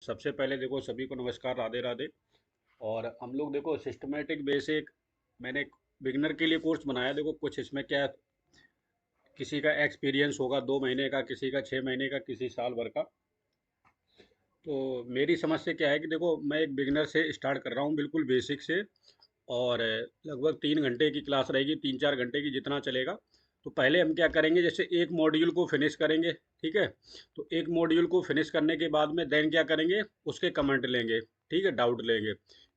सबसे पहले देखो सभी को नमस्कार, राधे राधे। और हम लोग देखो सिस्टमेटिक बेसिक, मैंने एक बिगनर के लिए कोर्स बनाया। देखो कुछ इसमें क्या, किसी का एक्सपीरियंस होगा 2 महीने का, किसी का 6 महीने का, किसी साल भर का। तो मेरी समझ से क्या है कि देखो मैं एक बिगनर से स्टार्ट कर रहा हूँ, बिल्कुल बेसिक से। और लगभग 3 घंटे की क्लास रहेगी, 3-4 घंटे की, जितना चलेगा। तो पहले हम क्या करेंगे, जैसे एक मॉड्यूल को फिनिश करेंगे, ठीक है। तो एक मॉड्यूल को फिनिश करने के बाद में देन क्या करेंगे, उसके कमेंट लेंगे, ठीक है, डाउट लेंगे।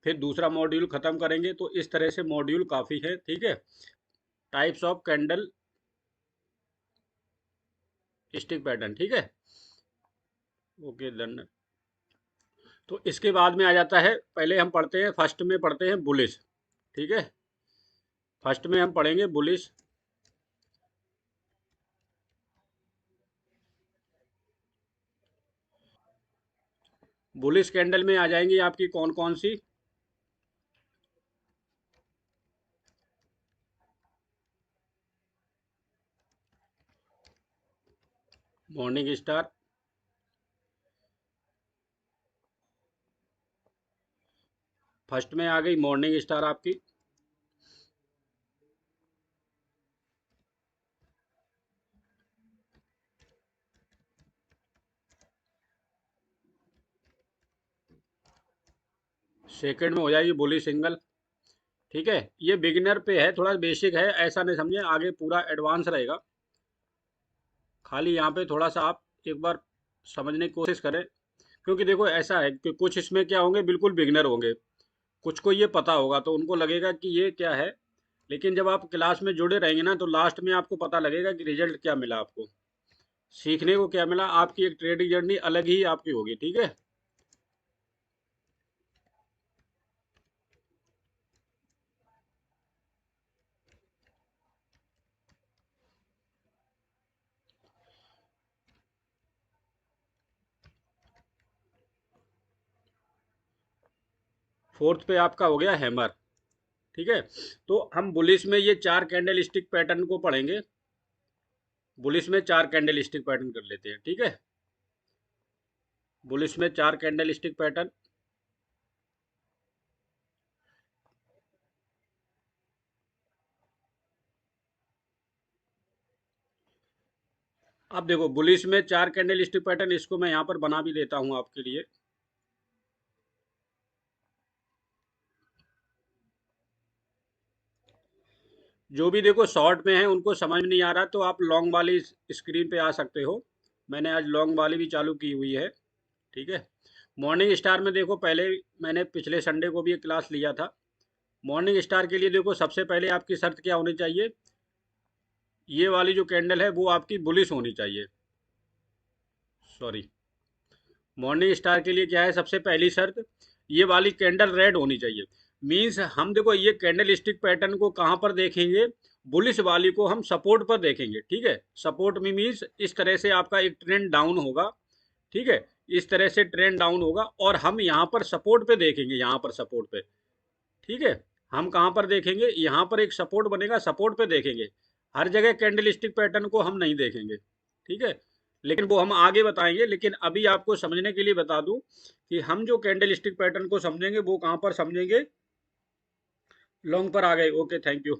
फिर दूसरा मॉड्यूल ख़त्म करेंगे। तो इस तरह से मॉड्यूल काफ़ी है, ठीक है। Types of candle stick pattern, ठीक है। Okay done. तो इसके बाद में आ जाता है, पहले हम पढ़ते हैं, फर्स्ट में पढ़ते हैं बुलिश, ठीक है। फर्स्ट में हम पढ़ेंगे बुलिश। बुलिश कैंडल में आ जाएंगी आपकी कौन कौन सी। मॉर्निंग स्टार, फर्स्ट में आ गई मॉर्निंग स्टार आपकी। सेकंड में हो जाएगी बुलिश सिंगल, ठीक है। ये बिगिनर पे है, थोड़ा बेसिक है, ऐसा नहीं समझे, आगे पूरा एडवांस रहेगा। खाली यहाँ पे थोड़ा सा आप एक बार समझने की कोशिश करें। क्योंकि देखो ऐसा है कि कुछ इसमें क्या होंगे, बिल्कुल बिगिनर होंगे, कुछ को ये पता होगा तो उनको लगेगा कि ये क्या है। लेकिन जब आप क्लास में जुड़े रहेंगे ना, तो लास्ट में आपको पता लगेगा कि रिजल्ट क्या मिला आपको, सीखने को क्या मिला। आपकी एक ट्रेडिंग जर्नी अलग ही आपकी होगी, ठीक है। फोर्थ पे आपका हो गया हैमर, ठीक है। तो हम बुलिश में ये 4 कैंडल स्टिक पैटर्न को पढ़ेंगे। बुलिश में 4 कैंडल स्टिक पैटर्न कर लेते हैं, ठीक है। बुलिश में 4 कैंडल स्टिक पैटर्न। अब देखो बुलिश में 4 कैंडल स्टिक पैटर्न, इसको मैं यहाँ पर बना भी देता हूँ आपके लिए। जो भी देखो शॉर्ट में है उनको समझ में नहीं आ रहा, तो आप लॉन्ग वाली स्क्रीन पे आ सकते हो। मैंने आज लॉन्ग वाली भी चालू की हुई है, ठीक है। मॉर्निंग स्टार में देखो, पहले मैंने पिछले संडे को भी एक क्लास लिया था। मॉर्निंग स्टार के लिए देखो सबसे पहले आपकी शर्त क्या होनी चाहिए, ये वाली जो कैंडल है वो आपकी बुलिश होनी चाहिए। सॉरी, मॉर्निंग स्टार के लिए क्या है सबसे पहली शर्त, ये वाली कैंडल रेड होनी चाहिए। मीन्स हम देखो ये कैंडल स्टिक पैटर्न को कहाँ पर देखेंगे, बुलिश वाली को हम सपोर्ट पर देखेंगे, ठीक है। सपोर्ट में मीन्स इस तरह से आपका एक ट्रेंड डाउन होगा, ठीक है। इस तरह से ट्रेंड डाउन होगा और हम यहाँ पर सपोर्ट पे देखेंगे, यहाँ पर सपोर्ट पे, ठीक है। हम कहाँ पर देखेंगे, यहाँ पर एक सपोर्ट बनेगा, सपोर्ट पे देखेंगे। हर जगह कैंडल स्टिक पैटर्न को हम नहीं देखेंगे, ठीक है। लेकिन वो हम आगे बताएंगे। लेकिन अभी आपको समझने के लिए बता दूं कि हम जो कैंडल स्टिक पैटर्न को समझेंगे वो कहाँ पर समझेंगे, लॉन्ग पर आ गए, ओके थैंक यू।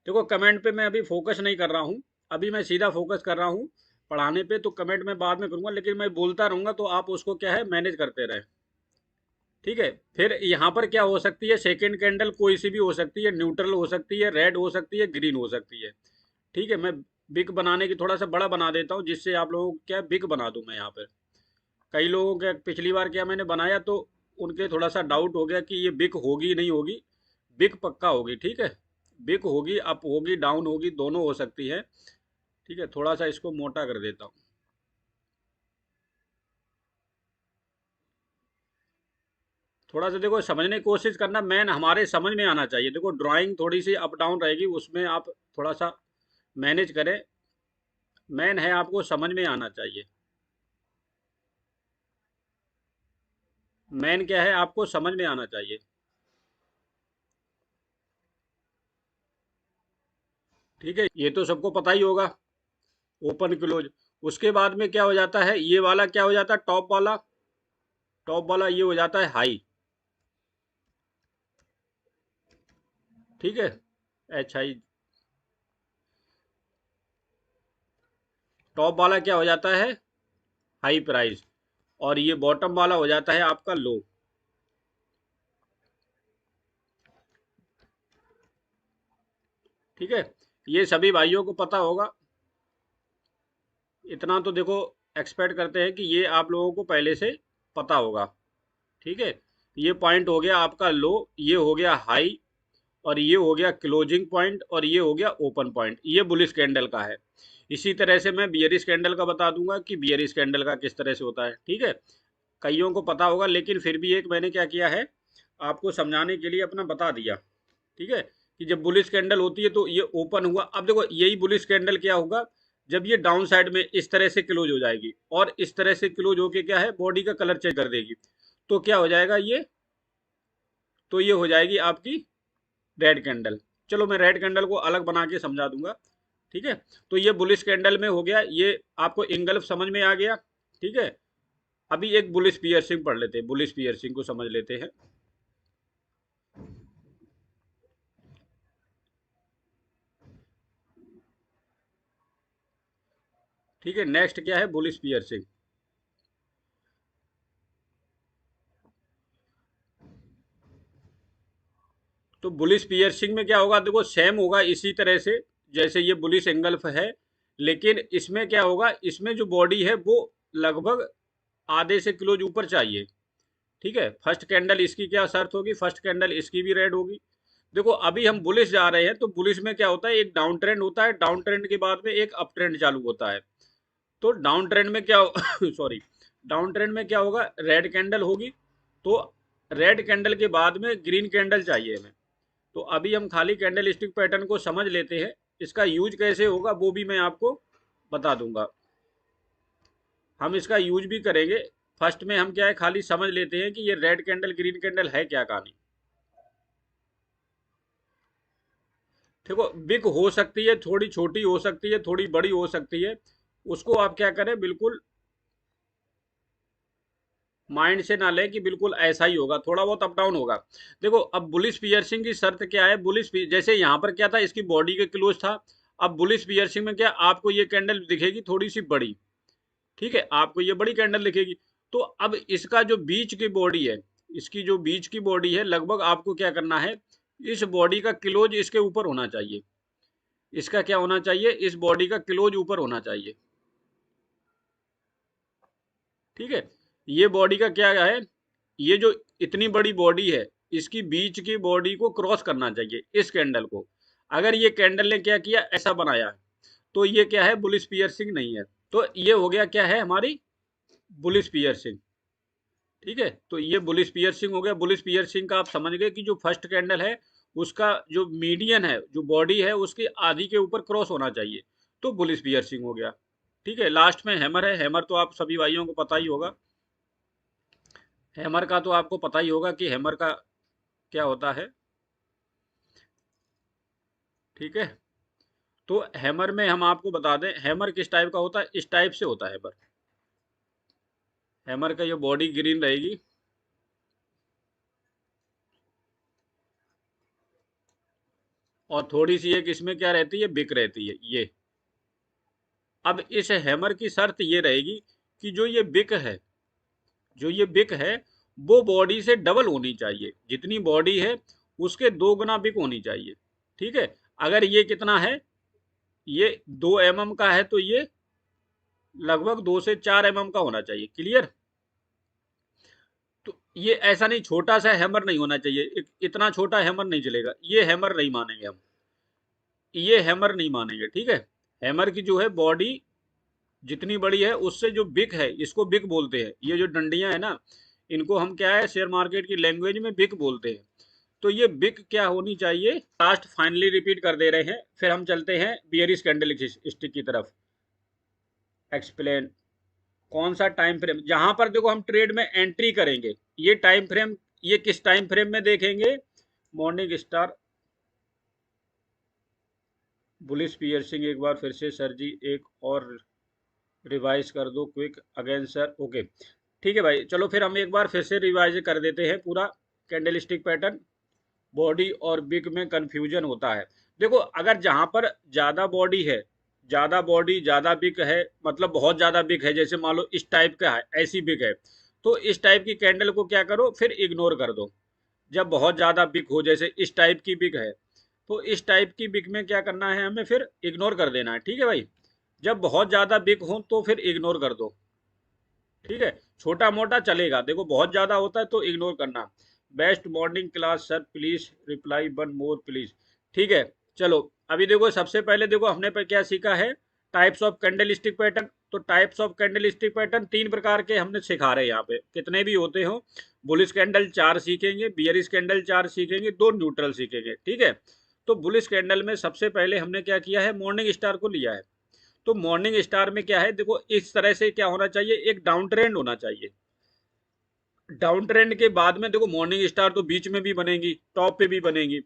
देखो कमेंट पे मैं अभी फोकस नहीं कर रहा हूँ, अभी मैं सीधा फोकस कर रहा हूँ पढ़ाने पे। तो कमेंट मैं बाद में करूँगा, लेकिन मैं बोलता रहूँगा तो आप उसको क्या है मैनेज करते रहे, ठीक है। फिर यहाँ पर क्या हो सकती है, सेकेंड कैंडल कोई सी भी हो सकती है, न्यूट्रल हो सकती है, रेड हो सकती है, ग्रीन हो सकती है, ठीक है। मैं बिग बनाने की थोड़ा सा बड़ा बना देता हूँ, जिससे आप लोगों को क्या बिग बना दूँ मैं यहाँ पर। कई लोगों के पिछली बार क्या मैंने बनाया तो उनके थोड़ा सा डाउट हो गया कि ये बिग होगी नहीं होगी। बिग पक्का होगी, ठीक है। बिग होगी, अप होगी, डाउन होगी, दोनों हो सकती है, ठीक है। थोड़ा सा इसको मोटा कर देता हूँ। थोड़ा सा देखो समझने की कोशिश करना, मैन हमारे समझ में आना चाहिए। देखो ड्राइंग थोड़ी सी अप डाउन रहेगी, उसमें आप थोड़ा सा मैनेज करें। मैन है आपको समझ में आना चाहिए। मैन क्या है आपको समझ में आना चाहिए, ठीक है। ये तो सबको पता ही होगा, ओपन क्लोज। उसके बाद में क्या हो जाता है, ये वाला क्या हो जाता है, टॉप वाला, टॉप वाला ये हो जाता है हाई, ठीक है, एच आई। टॉप वाला क्या हो जाता है, हाई प्राइस, और ये बॉटम वाला हो जाता है आपका लो। ठीक है, ये सभी भाइयों को पता होगा, इतना तो देखो एक्सपेक्ट करते हैं कि ये आप लोगों को पहले से पता होगा। ठीक है, ये पॉइंट हो गया आपका लो, ये हो गया हाई, और ये हो गया क्लोजिंग पॉइंट, और ये हो गया ओपन पॉइंट। ये बुलिश कैंडल का है। इसी तरह से मैं बियरिश कैंडल का बता दूंगा कि बियरिश कैंडल का किस तरह से होता है। ठीक है, कईयों को पता होगा, लेकिन फिर भी एक मैंने क्या किया है, आपको समझाने के लिए अपना बता दिया। ठीक है, कि जब बुलिश कैंडल होती है तो ये ओपन हुआ। अब देखो यही बुलिश कैंडल क्या होगा, जब ये डाउन साइड में इस तरह से क्लोज हो जाएगी, और इस तरह से क्लोज होके क्या है, बॉडी का कलर चेंज कर देगी, तो क्या हो जाएगा ये, तो ये हो जाएगी आपकी रेड कैंडल। चलो मैं रेड कैंडल को अलग बना के समझा दूंगा। ठीक है, तो ये बुलिश कैंडल में हो गया, ये आपको इंगल्फ समझ में आ गया। ठीक है, अभी एक बुलिश पियर्सिंग पढ़ लेते हैं, बुलिश पियर्सिंग को समझ लेते हैं। ठीक है, नेक्स्ट क्या है, बुलिश पियर्सिंग। तो बुलिश पियर्सिंग में क्या होगा, देखो सेम होगा इसी तरह से जैसे ये बुलिश एंगल्फ है, लेकिन इसमें क्या होगा, इसमें जो बॉडी है वो लगभग आधे से क्लोज ऊपर चाहिए। ठीक है, फर्स्ट कैंडल इसकी क्या शर्त होगी, फर्स्ट कैंडल इसकी भी रेड होगी। देखो अभी हम बुलिश जा रहे हैं, तो बुलिश में क्या होता है, एक डाउन ट्रेंड होता है, डाउन ट्रेंड के बाद में एक अप ट्रेंड चालू होता है। तो डाउन ट्रेंड में क्या सॉरी, डाउन ट्रेंड में क्या होगा, रेड कैंडल होगी। तो रेड कैंडल के बाद में ग्रीन कैंडल चाहिए हमें। तो अभी हम खाली कैंडल स्टिक पैटर्न को समझ लेते हैं, इसका यूज कैसे होगा वो भी मैं आपको बता दूंगा। हम इसका यूज भी करेंगे। फर्स्ट में हम क्या है, खाली समझ लेते हैं कि ये रेड कैंडल ग्रीन कैंडल है क्या कहानी। देखो बिग हो सकती है, थोड़ी छोटी हो सकती है, थोड़ी बड़ी हो सकती है, उसको आप क्या करें, बिल्कुल माइंड से ना ले कि बिल्कुल ऐसा ही होगा, थोड़ा बहुत अप डाउन होगा। देखो अब बुलिश पियर्सिंग की शर्त क्या है, जैसे यहाँ पर क्या था, इसकी बॉडी के क्लोज था। अब बुलिश पियर्सिंग में क्या, आपको ये कैंडल दिखेगी थोड़ी सी बड़ी। ठीक है, आपको ये बड़ी कैंडल दिखेगी। तो अब इसका जो बीच की बॉडी है, इसकी जो बीच की बॉडी है, लगभग आपको क्या करना है, इस बॉडी का क्लोज इसके ऊपर होना चाहिए। इसका क्या होना चाहिए, इस बॉडी का क्लोज ऊपर होना चाहिए। ठीक है, ये बॉडी का क्या है, ये जो इतनी बड़ी बॉडी है, इसकी बीच की बॉडी को क्रॉस करना चाहिए इस कैंडल को। अगर ये कैंडल ने क्या किया, ऐसा बनाया है, तो ये क्या है, बुलिश पियर्सिंग नहीं है। तो ये हो गया क्या है, हमारी बुलिश पियर्सिंग। ठीक है, तो ये बुलिश पियर्सिंग हो गया। बुलिश पियर्सिंग का आप समझ गए कि जो फर्स्ट कैंडल है, उसका जो मीडियन है, जो बॉडी है, उसकी आधी के ऊपर क्रॉस होना चाहिए, तो बुलिश पियर्सिंग हो गया। ठीक है, लास्ट में हैमर है। हैमर तो आप सभी भाइयों को पता ही होगा, हैमर का तो आपको पता ही होगा कि हैमर का क्या होता है। ठीक है, तो हैमर में हम आपको बता दें, हैमर किस टाइप का होता है, इस टाइप से होता है हैमर। हैमर का ये बॉडी ग्रीन रहेगी, और थोड़ी सी एक इसमें क्या रहती है, बिक रहती है ये। अब इस हैमर की शर्त ये रहेगी कि जो ये बिक है, जो ये बिक है, वो बॉडी से डबल होनी चाहिए। जितनी बॉडी है उसके 2 गुना बिक होनी चाहिए। ठीक है, अगर ये कितना है, ये 2 mm का है, तो ये लगभग 2 से 4 mm का होना चाहिए। क्लियर। तो ये ऐसा नहीं, छोटा सा हैमर नहीं होना चाहिए, इतना छोटा हैमर नहीं चलेगा, ये हैमर नहीं मानेंगे हम, ये हैमर नहीं मानेंगे। ठीक है, हैमर की जो है बॉडी जितनी बड़ी है, उससे जो बिक है, इसको बिक बोलते हैं। ये जो डंडियां है ना, इनको हम क्या है, शेयर मार्केट की लैंग्वेज में बिक बोलते हैं। तो ये बिक क्या होनी चाहिए, लास्ट फाइनली रिपीट कर दे रहे हैं, फिर हम चलते हैं बियरिश कैंडल स्टिक की तरफ। एक्सप्लेन, कौन सा टाइम फ्रेम, जहां पर देखो हम ट्रेड में एंट्री करेंगे, ये टाइम फ्रेम, ये किस टाइम फ्रेम में देखेंगे, मॉर्निंग स्टार। बुलिश पियर्सिंग एक बार फिर से सर जी, एक और रिवाइज कर दो क्विक अगेन सर। ओके, ठीक है भाई, चलो फिर हम एक बार फिर से रिवाइज कर देते हैं पूरा कैंडलस्टिक पैटर्न। बॉडी और बिग में कंफ्यूजन होता है। देखो, अगर जहां पर ज़्यादा बॉडी है, ज़्यादा बॉडी ज़्यादा बिग है, मतलब बहुत ज़्यादा बिग है, जैसे मान लो इस टाइप का है, ऐसी बिग है, तो इस टाइप की कैंडल को क्या करो, फिर इग्नोर कर दो। जब बहुत ज़्यादा बिग हो, जैसे इस टाइप की बिग है, तो इस टाइप की बिग में क्या करना है, हमें फिर इग्नोर कर देना है। ठीक है भाई, जब बहुत ज़्यादा बिग हो तो फिर इग्नोर कर दो। ठीक है, छोटा मोटा चलेगा, देखो बहुत ज़्यादा होता है तो इग्नोर करना। Best morning class sir, please reply one more please. ठीक है, चलो अभी देखो, सबसे पहले देखो हमने पर क्या सीखा है, टाइप्स ऑफ कैंडलस्टिक पैटर्न। तो टाइप्स ऑफ कैंडलस्टिक पैटर्न 3 प्रकार के हमने सिखा रहे हैं यहाँ पे, कितने भी होते हो। बुलिश कैंडल 4 सीखेंगे, बियरिश कैंडल 4 सीखेंगे, 2 न्यूट्रल सीखेंगे। ठीक है, तो बुलिश कैंडल में सबसे पहले हमने क्या किया है, मॉर्निंग स्टार को लिया है। तो मॉर्निंग स्टार में क्या है, देखो इस तरह से क्या होना चाहिए, एक डाउन ट्रेंड होना चाहिए। डाउन ट्रेंड के बाद में देखो मॉर्निंग स्टार तो बीच में भी बनेगी, टॉप पे भी बनेगी।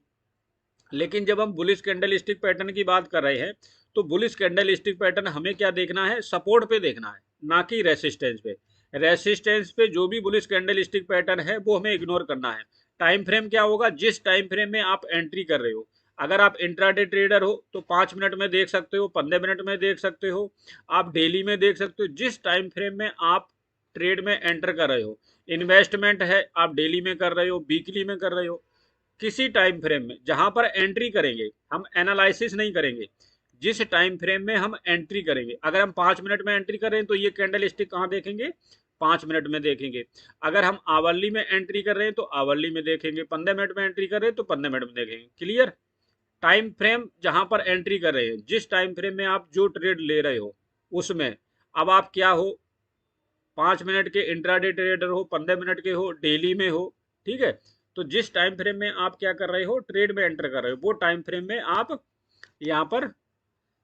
लेकिन जब हम बुलिश कैंडल स्टिक पैटर्न की बात कर रहे हैं, तो बुलिश कैंडल स्टिक पैटर्न हमें क्या देखना है, सपोर्ट पे देखना है, ना कि रेसिस्टेंस पे। रेसिस्टेंस पे जो भी बुलिश कैंडल स्टिक पैटर्न है वो हमें इग्नोर करना है। टाइम फ्रेम क्या होगा, जिस टाइम फ्रेम में आप एंट्री कर रहे हो। अगर आप इंट्राडे ट्रेडर हो तो 5 मिनट में देख सकते हो, 15 मिनट में देख सकते हो, आप डेली में देख सकते हो, जिस टाइम फ्रेम में आप ट्रेड में एंटर कर रहे हो। इन्वेस्टमेंट है, आप डेली में कर रहे हो, वीकली में कर रहे हो, किसी टाइम फ्रेम में जहां पर एंट्री करेंगे, हम एनालिसिस नहीं करेंगे, जिस टाइम फ्रेम में हम एंट्री करेंगे। अगर हम 5 मिनट में एंट्री कर रहे हैं तो ये कैंडल स्टिक कहाँ देखेंगे, 5 मिनट में देखेंगे। अगर हम आवरली में एंट्री कर रहे हैं तो आवरली में देखेंगे, 15 मिनट में एंट्री कर रहे हैं तो 15 मिनट में देखेंगे। क्लियर। टाइम फ्रेम जहां पर एंट्री कर रहे हैं, जिस टाइम फ्रेम में आप जो ट्रेड ले रहे हो उसमें, अब आप क्या हो, 5 मिनट के इंट्राडे ट्रेडर हो, 15 मिनट के हो, डेली में हो। ठीक है, तो जिस टाइम फ्रेम में आप क्या कर रहे हो, ट्रेड में एंटर कर रहे हो, वो टाइम फ्रेम में आप यहाँ पर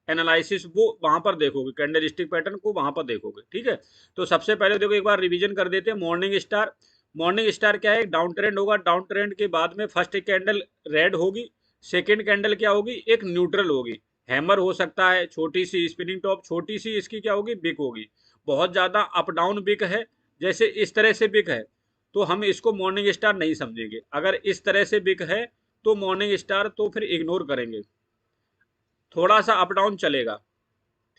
एनालिसिस वो वहां पर देखोगे, कैंडल स्टिक पैटर्न को वहां पर देखोगे। ठीक है, तो सबसे पहले देखो एक बार रिवीजन कर देते हैं। मॉर्निंग स्टार, मॉर्निंग स्टार क्या है, डाउन ट्रेंड होगा, डाउन ट्रेंड के बाद में फर्स्ट कैंडल रेड होगी, सेकेंड कैंडल क्या होगी, एक न्यूट्रल होगी। हैमर हो सकता है, छोटी सी स्पिनिंग टॉप, छोटी सी इसकी क्या होगी, बिग होगी। बहुत ज्यादा अप डाउन बिग है, जैसे इस तरह से बिग है, तो हम इसको मॉर्निंग स्टार नहीं समझेंगे। अगर इस तरह से बिग है तो मॉर्निंग स्टार तो फिर इग्नोर करेंगे, थोड़ा सा अप डाउन चलेगा।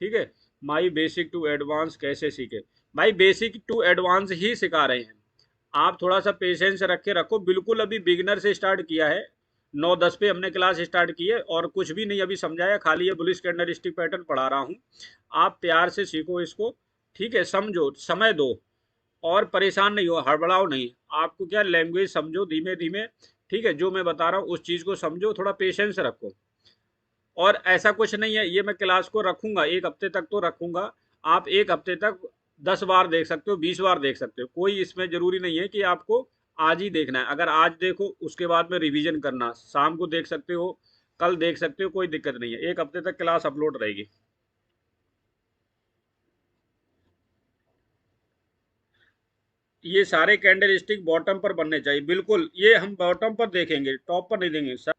ठीक है, माई बेसिक टू एडवांस कैसे सीखे, भाई बेसिक टू एडवांस ही सिखा रहे हैं। आप थोड़ा सा पेशेंस रख के रखो, बिल्कुल अभी बिगिनर से स्टार्ट किया है, 9-10 पे हमने क्लास स्टार्ट की है, और कुछ भी नहीं अभी समझाया, खाली ये बुलिश कैंडल स्टिक पैटर्न पढ़ा रहा हूँ। आप प्यार से सीखो इसको। ठीक है, समझो, समय दो, और परेशान नहीं हो, हड़बड़ाओ नहीं। आपको क्या, लैंग्वेज समझो धीमे धीमे। ठीक है, जो मैं बता रहा हूँ उस चीज़ को समझो, थोड़ा पेशेंस रखो। और ऐसा कुछ नहीं है, ये मैं क्लास को रखूंगा 1 हफ्ते तक तो रखूंगा। आप 1 हफ्ते तक 10 बार देख सकते हो, 20 बार देख सकते हो, कोई इसमें जरूरी नहीं है कि आपको आज ही देखना है। अगर आज देखो उसके बाद में रिवीजन करना, शाम को देख सकते हो, कल देख सकते हो, कोई दिक्कत नहीं है। 1 हफ्ते तक क्लास अपलोड रहेगी। ये सारे कैंडल स्टिक बॉटम पर बनने चाहिए, बिल्कुल ये हम बॉटम पर देखेंगे, टॉप पर नहीं देंगे सर।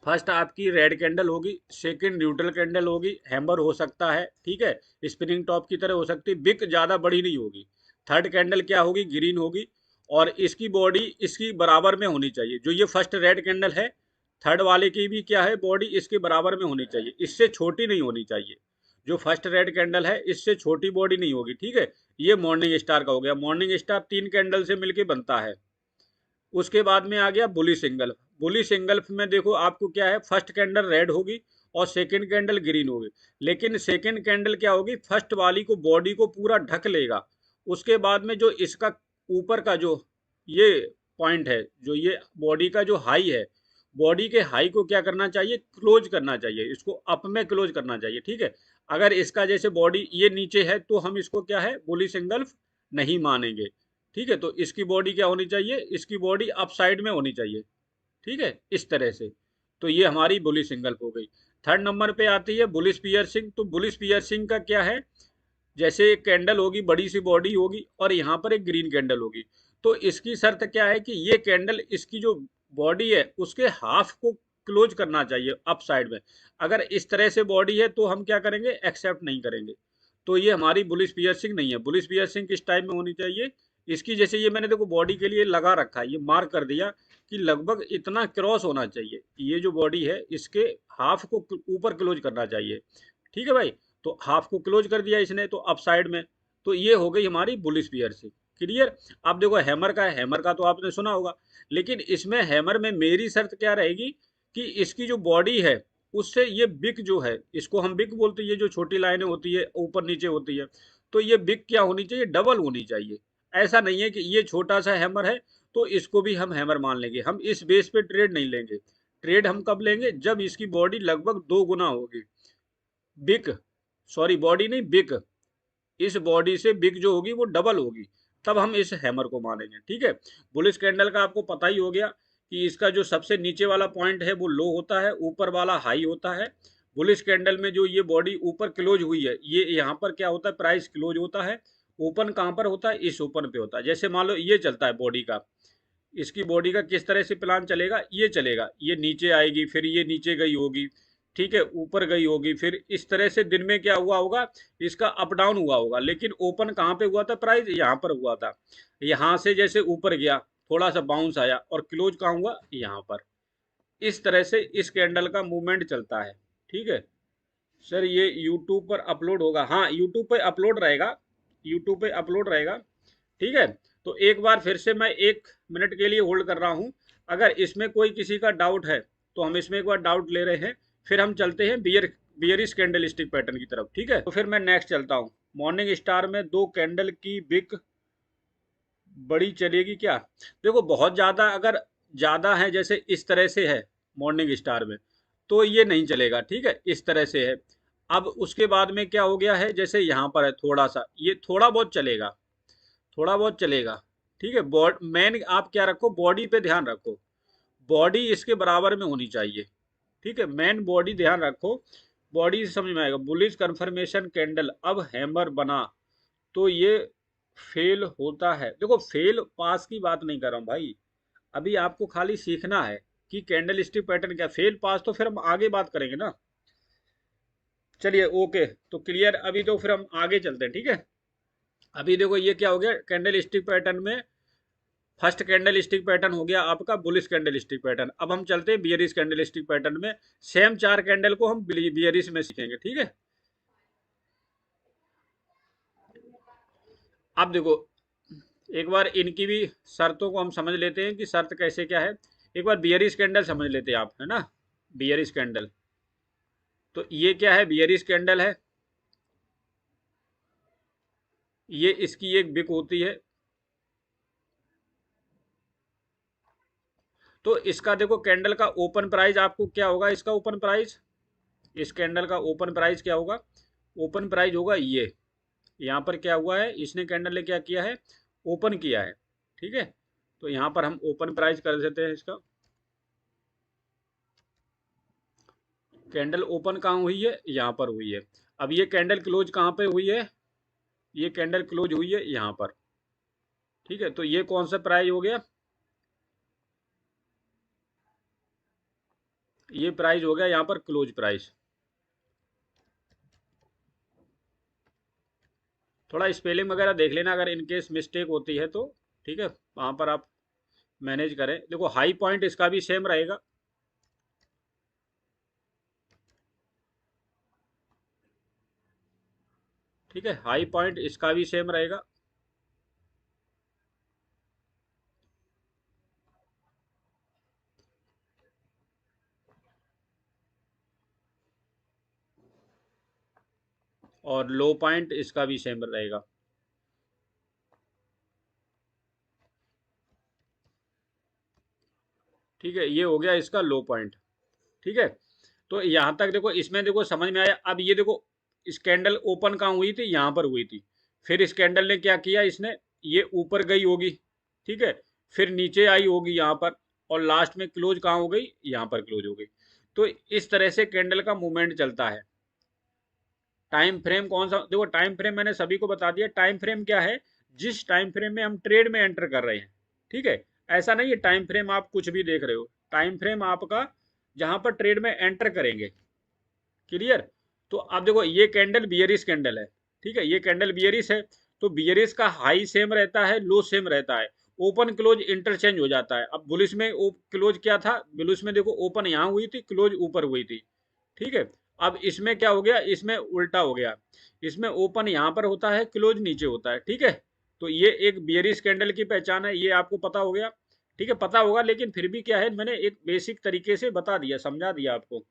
फर्स्ट आपकी रेड कैंडल होगी, सेकंड न्यूट्रल कैंडल होगी, हैमर हो सकता है। ठीक है, स्पिनिंग टॉप की तरह हो सकती है, बिग ज़्यादा बड़ी नहीं होगी। थर्ड कैंडल क्या होगी, ग्रीन होगी, और इसकी बॉडी इसकी बराबर में होनी चाहिए। जो ये फर्स्ट रेड कैंडल है, थर्ड वाले की भी क्या है, बॉडी इसके बराबर में होनी चाहिए, इससे छोटी नहीं होनी चाहिए। जो फर्स्ट रेड कैंडल है इससे छोटी बॉडी नहीं होगी। ठीक है, ये मॉर्निंग स्टार का हो गया। मॉर्निंग स्टार 3 कैंडल से मिलकर बनता है। उसके बाद में आ गया बुलिश एंगल। बुलिश एंगल में देखो आपको क्या है, फर्स्ट कैंडल रेड होगी और सेकंड कैंडल ग्रीन होगी। लेकिन सेकंड कैंडल क्या होगी, फर्स्ट वाली को बॉडी को पूरा ढक लेगा। उसके बाद में जो इसका ऊपर का जो ये पॉइंट है, जो ये बॉडी का जो हाई है, बॉडी के हाई को क्या करना चाहिए, क्लोज करना चाहिए, इसको अप में क्लोज करना चाहिए। ठीक है, अगर इसका जैसे बॉडी ये नीचे है तो हम इसको क्या है, बुलिश एंगल नहीं मानेंगे। ठीक है, तो इसकी बॉडी क्या होनी चाहिए, इसकी बॉडी अप साइड में होनी चाहिए। ठीक है, इस तरह से। तो ये हमारी बुलिश एंगल हो गई। थर्ड नंबर पे आती है बुलिश पियर्सिंग। तो बुलिश पियर्सिंग का क्या है, जैसे एक कैंडल होगी, बड़ी सी बॉडी होगी, और यहाँ पर एक ग्रीन कैंडल होगी। तो इसकी शर्त क्या है कि ये कैंडल इसकी जो बॉडी है उसके हाफ को क्लोज करना चाहिए अप साइड में। अगर इस तरह से बॉडी है तो हम क्या करेंगे, एक्सेप्ट नहीं करेंगे। तो ये हमारी बुलिश पियर्सिंग नहीं है। बुलिश पियर्सिंग किस टाइप में होनी चाहिए, इसकी जैसे ये मैंने देखो बॉडी के लिए लगा रखा है, ये मार्क कर दिया कि लगभग इतना क्रॉस होना चाहिए, ये जो बॉडी है इसके हाफ को ऊपर क्लोज करना चाहिए। ठीक है भाई, तो हाफ को क्लोज कर दिया इसने तो अप साइड में, तो ये हो गई हमारी बुलिश पियर्सिंग। क्लियर। अब देखो हैमर का है, हैमर का तो आपने सुना होगा, लेकिन इसमें हैमर में मेरी शर्त क्या रहेगी कि इसकी जो बॉडी है उससे ये बिक जो है, इसको हम बिक बोलते हैं, ये जो छोटी लाइनें होती है ऊपर नीचे होती है, तो ये बिक क्या होनी चाहिए, डबल होनी चाहिए। ऐसा नहीं है कि ये छोटा सा हैमर है तो इसको भी हम हैमर मान लेंगे, हम इस बेस पे ट्रेड नहीं लेंगे। ट्रेड हम कब लेंगे, जब इसकी बॉडी लगभग 2 गुना होगी। बिक, सॉरी बॉडी नहीं बिक, इस बॉडी से बिक जो होगी वो डबल होगी, तब हम इस हैमर को मानेंगे। ठीक है। बुलिश कैंडल का आपको पता ही हो गया कि इसका जो सबसे नीचे वाला पॉइंट है वो लो होता है, ऊपर वाला हाई होता है। बुलिश कैंडल में जो ये बॉडी ऊपर क्लोज हुई है, ये यहाँ पर क्या होता है, प्राइस क्लोज होता है। ओपन कहाँ पर होता है, इस ओपन पे होता है। जैसे मान लो ये चलता है बॉडी का, इसकी बॉडी का किस तरह से प्लान चलेगा, ये चलेगा, ये नीचे आएगी, फिर ये नीचे गई होगी, ठीक है, ऊपर गई होगी, फिर इस तरह से दिन में क्या हुआ होगा, इसका अप डाउन हुआ होगा। लेकिन ओपन कहाँ पे हुआ था, प्राइस यहाँ पर हुआ था, यहाँ से जैसे ऊपर गया थोड़ा सा बाउंस आया और क्लोज कहाँ हुआ, यहाँ पर। इस तरह से इस कैंडल का मूवमेंट चलता है। ठीक है सर, ये यूट्यूब पर अपलोड होगा, हाँ यूट्यूब पे अपलोड रहेगा, यूट्यूब पे अपलोड रहेगा। ठीक है, तो एक बार फिर से मैं 1 मिनट के लिए होल्ड कर रहा हूँ, अगर इसमें कोई किसी का डाउट है तो हम इसमें एक बार डाउट ले रहे हैं, फिर हम चलते हैं बियरिश कैंडल स्टिक पैटर्न की तरफ। ठीक है, तो फिर मैं नेक्स्ट चलता हूँ। मॉर्निंग स्टार में 2 कैंडल की बिक बड़ी चलेगी क्या, देखो बहुत ज़्यादा, अगर ज़्यादा है जैसे इस तरह से है मॉर्निंग स्टार में, तो ये नहीं चलेगा। ठीक है, इस तरह से है। अब उसके बाद में क्या हो गया है, जैसे यहाँ पर है थोड़ा सा, ये थोड़ा बहुत चलेगा, थोड़ा बहुत चलेगा। ठीक है, मेन आप क्या रखो, बॉडी पे ध्यान रखो, बॉडी इसके बराबर में होनी चाहिए। ठीक है, मेन बॉडी ध्यान रखो, बॉडी समझ में आएगा। बुलिश कंफर्मेशन कैंडल अब हैमर बना तो ये फेल होता है। देखो फेल पास की बात नहीं कर रहा हूँ भाई, अभी आपको खाली सीखना है कि कैंडल स्टिक पैटर्न क्या, फेल पास तो फिर हम आगे बात करेंगे ना। चलिए ओके, तो क्लियर, अभी तो फिर हम आगे चलते हैं। ठीक है, अभी देखो ये क्या हो गया, कैंडल स्टिक पैटर्न में फर्स्ट कैंडल स्टिक पैटर्न हो गया आपका बुलिश कैंडल स्टिक पैटर्न। अब हम चलते हैं बियरिश कैंडल स्टिक पैटर्न में, सेम 4 कैंडल को हम बियरिश में सीखेंगे। ठीक है, अब देखो एक बार इनकी भी शर्तों को हम समझ लेते हैं कि शर्त कैसे क्या है। एक बार बियरिश कैंडल समझ लेते हैं आप, है ना, बियरिश कैंडल, तो ये क्या है, बियरिश कैंडल है, ये इसकी एक बिक होती है। तो इसका देखो कैंडल का ओपन प्राइस आपको क्या होगा, इसका ओपन प्राइस, इस कैंडल का ओपन प्राइस क्या होगा, ओपन प्राइस होगा ये, यहाँ पर क्या हुआ है, इसने कैंडल ने क्या किया है, ओपन किया है। ठीक है, तो यहाँ पर हम ओपन प्राइस कर देते हैं इसका, कैंडल ओपन कहाँ हुई है, यहाँ पर हुई है। अब ये कैंडल क्लोज कहाँ पे हुई है, ये कैंडल क्लोज हुई है यहाँ पर। ठीक है, तो ये कौन सा प्राइस हो गया, ये प्राइस हो गया यहाँ पर क्लोज प्राइस। थोड़ा स्पेलिंग वगैरह देख लेना अगर इनकेस मिस्टेक होती है तो। ठीक है, वहाँ पर आप मैनेज करें। देखो हाई पॉइंट इसका भी सेम रहेगा, ठीक है, हाई पॉइंट इसका भी सेम रहेगा। और लो पॉइंट इसका भी सेम रहेगा। ठीक है, ये हो गया इसका लो पॉइंट। ठीक है, तो यहाँ तक देखो, इसमें देखो समझ में आया। अब ये देखो इस कैंडल ओपन कहाँ हुई थी, यहाँ पर हुई थी, फिर इस कैंडल ने क्या किया, इसने ये ऊपर गई होगी, ठीक है, फिर नीचे आई होगी यहाँ पर, और लास्ट में क्लोज कहाँ हो गई, यहाँ पर क्लोज हो गई। तो इस तरह से कैंडल का मूवमेंट चलता है। टाइम फ्रेम कौन सा, देखो टाइम फ्रेम मैंने सभी को बता दिया। टाइम फ्रेम क्या है, जिस टाइम फ्रेम में हम ट्रेड में एंटर कर रहे हैं। ठीक है, ऐसा नहीं है टाइम फ्रेम आप कुछ भी देख रहे हो, टाइम फ्रेम आपका जहां पर ट्रेड में एंटर करेंगे। क्लियर। तो अब देखो ये कैंडल बियरिश कैंडल है, ठीक है, ये कैंडल बियरिश है। तो बियरिश का हाई सेम रहता है, लो सेम रहता है, ओपन क्लोज इंटरचेंज हो जाता है। अब बुलिश में क्लोज क्या था, बुलिश में देखो ओपन यहाँ हुई थी, क्लोज ऊपर हुई थी। ठीक है, अब इसमें क्या हो गया, इसमें उल्टा हो गया, इसमें ओपन यहाँ पर होता है, क्लोज नीचे होता है। ठीक है, तो ये एक बियरिश कैंडल की पहचान है, ये आपको पता हो गया। ठीक है, पता होगा, लेकिन फिर भी क्या है, मैंने एक बेसिक तरीके से बता दिया, समझा दिया आपको।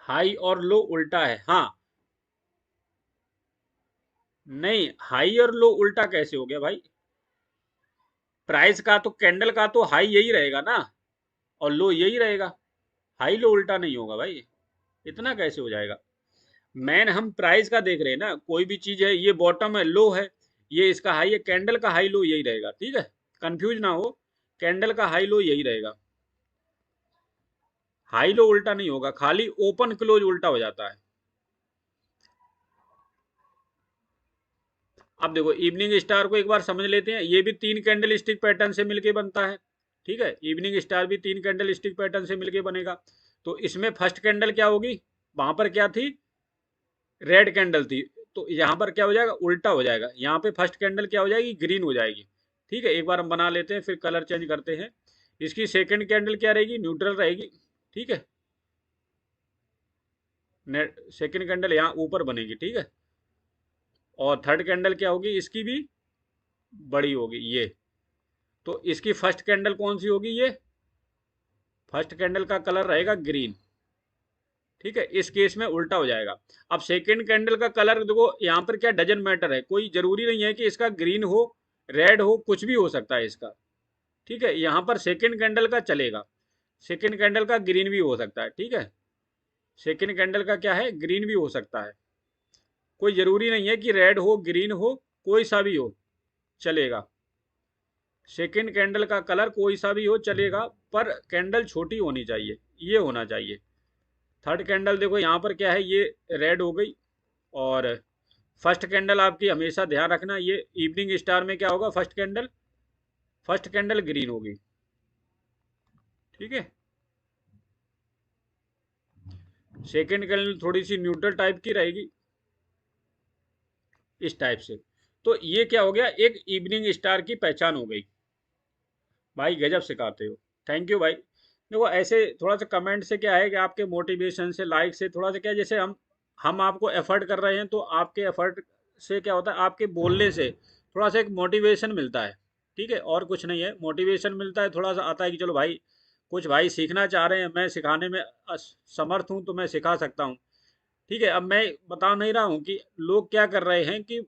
हाई और लो उल्टा है, हाँ। नहीं, हाई और लो उल्टा कैसे हो गया भाई? प्राइस का तो, कैंडल का तो हाई यही रहेगा ना, और लो यही रहेगा। हाई लो उल्टा नहीं होगा भाई, इतना कैसे हो जाएगा? मैन हम प्राइस का देख रहे हैं ना, कोई भी चीज है, ये बॉटम है, लो है, ये इसका हाई है, कैंडल का हाई लो यही रहेगा। ठीक है, कंफ्यूज ना हो, कैंडल का हाई लो यही रहेगा, हाई लो उल्टा नहीं होगा, खाली ओपन क्लोज उल्टा हो जाता है। अब देखो, इवनिंग स्टार को एक बार समझ लेते हैं, ये भी 3 कैंडल स्टिक पैटर्न से मिलके बनता है। ठीक है, इवनिंग स्टार भी 3 कैंडल स्टिक पैटर्न से मिलके बनेगा। तो इसमें फर्स्ट कैंडल क्या होगी, वहां पर क्या थी, रेड कैंडल थी, तो यहाँ पर क्या हो जाएगा, उल्टा हो जाएगा, यहाँ पे फर्स्ट कैंडल क्या हो जाएगी, ग्रीन हो जाएगी। ठीक है, एक बार हम बना लेते हैं, फिर कलर चेंज करते हैं। इसकी सेकंड कैंडल क्या रहेगी, न्यूट्रल रहेगी। ठीक है, सेकंड कैंडल यहाँ ऊपर बनेगी। ठीक है, और थर्ड कैंडल क्या होगी, इसकी भी बड़ी होगी ये। तो इसकी फर्स्ट कैंडल कौन सी होगी, ये फर्स्ट कैंडल का कलर रहेगा ग्रीन। ठीक है, इस केस में उल्टा हो जाएगा। अब सेकंड कैंडल का कलर देखो, यहाँ पर क्या डजन मैटर है, कोई जरूरी नहीं है कि इसका ग्रीन हो, रेड हो, कुछ भी हो सकता है इसका। ठीक है, यहाँ पर सेकंड कैंडल का चलेगा, सेकंड कैंडल का ग्रीन भी हो सकता है। ठीक है, सेकंड कैंडल का क्या है, ग्रीन भी हो सकता है, कोई जरूरी नहीं है कि रेड हो, ग्रीन हो, कोई सा भी हो चलेगा। सेकंड कैंडल का कलर कोई सा भी हो चलेगा, पर कैंडल छोटी होनी चाहिए, ये होना चाहिए। थर्ड कैंडल देखो, यहाँ पर क्या है, ये रेड हो गई, और फर्स्ट कैंडल आपकी हमेशा ध्यान रखना, ये इवनिंग स्टार में क्या होगा, फर्स्ट कैंडल ग्रीन होगी। ठीक है, सेकंड कैंडल थोड़ी सी न्यूट्रल टाइप की रहेगी, इस टाइप से। तो ये क्या हो गया, एक इवनिंग स्टार की पहचान हो गई। भाई गजब सिखाते हो, थैंक यू भाई। देखो ऐसे थोड़ा सा कमेंट से क्या है कि आपके मोटिवेशन से, लाइक से, थोड़ा सा क्या, जैसे हम आपको एफर्ट कर रहे हैं, तो आपके एफर्ट से क्या होता है, आपके बोलने से थोड़ा सा एक मोटिवेशन मिलता है। ठीक है, और कुछ नहीं है, मोटिवेशन मिलता है, थोड़ा सा आता है कि चलो भाई, कुछ भाई सीखना चाह रहे हैं, मैं सिखाने में समर्थ हूँ, तो मैं सिखा सकता हूँ। ठीक है, अब मैं बता नहीं रहा हूँ कि लोग क्या कर रहे हैं कि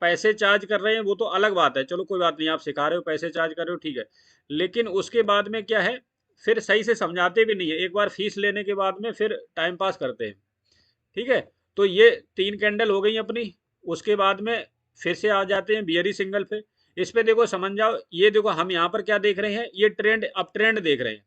पैसे चार्ज कर रहे हैं, वो तो अलग बात है, चलो कोई बात नहीं, आप सिखा रहे हो, पैसे चार्ज कर रहे हो, ठीक है। लेकिन उसके बाद में क्या है, फिर सही से समझाते भी नहीं है, एक बार फीस लेने के बाद में फिर टाइम पास करते हैं। ठीक है, तो ये 3 कैंडल हो गई अपनी, उसके बाद में फिर से आ जाते हैं बियरी सिंगल पे। इस पे देखो समझ जाओ, ये देखो हम यहाँ पर क्या देख रहे हैं, ये ट्रेंड, अप ट्रेंड देख रहे हैं।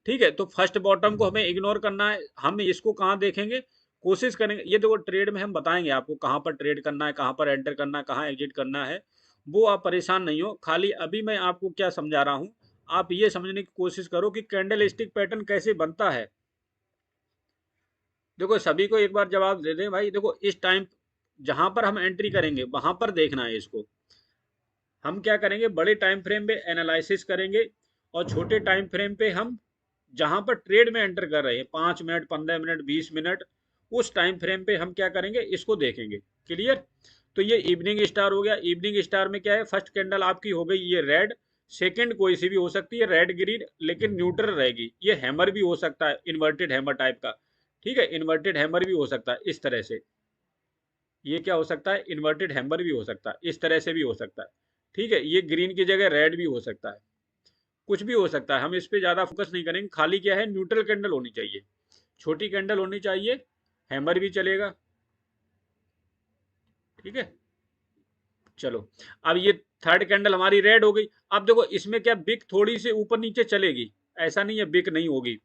ठीक है, तो फर्स्ट बॉटम को हमें इग्नोर करना है, हम इसको कहाँ देखेंगे, कोशिश करेंगे, ये देखो ट्रेड में हम बताएंगे आपको कहाँ पर ट्रेड करना है, कहाँ पर एंटर करना है, कहाँ एग्जिट करना है, वो आप परेशान नहीं हो। खाली अभी मैं आपको क्या समझा रहा हूँ, आप ये समझने की कोशिश करो कि कैंडल स्टिक पैटर्न कैसे बनता है। देखो सभी को एक बार जवाब दे दें भाई, देखो इस टाइम जहां पर हम एंट्री करेंगे वहां पर देखना है इसको। हम क्या करेंगे, बड़े टाइम फ्रेम पे एनालिसिस करेंगे, और छोटे टाइम फ्रेम पे हम जहां पर ट्रेड में एंटर कर रहे हैं, 5 मिनट, 15 मिनट, 20 मिनट, उस टाइम फ्रेम पे हम क्या करेंगे, इसको देखेंगे। क्लियर? तो ये इवनिंग स्टार हो गया, इवनिंग स्टार में क्या है, फर्स्ट कैंडल आपकी हो गई ये रेड, सेकंड कोई सी भी हो सकती है, रेड ग्रीन, लेकिन न्यूट्रल रहेगी। ये हैमर भी हो सकता है, इन्वर्टेड हैमर टाइप का। ठीक है, इन्वर्टेड हैमर भी हो सकता है इस तरह से, ये क्या हो सकता है, इन्वर्टेड हैमर भी हो सकता है, इस तरह से भी हो सकता है। ठीक है, ये ग्रीन की जगह रेड भी हो सकता है, कुछ भी हो सकता है, हम इस पे ज़्यादा फोकस नहीं करेंगे, खाली क्या है, न्यूट्रल कैंडल होनी चाहिए, छोटी कैंडल होनी चाहिए, हैमर भी चलेगा। ठीक है, चलो, अब ये थर्ड कैंडल हमारी रेड हो गई। अब देखो इसमें क्या, बिक थोड़ी सी ऊपर नीचे चलेगी, ऐसा नहीं है बिक नहीं होगी,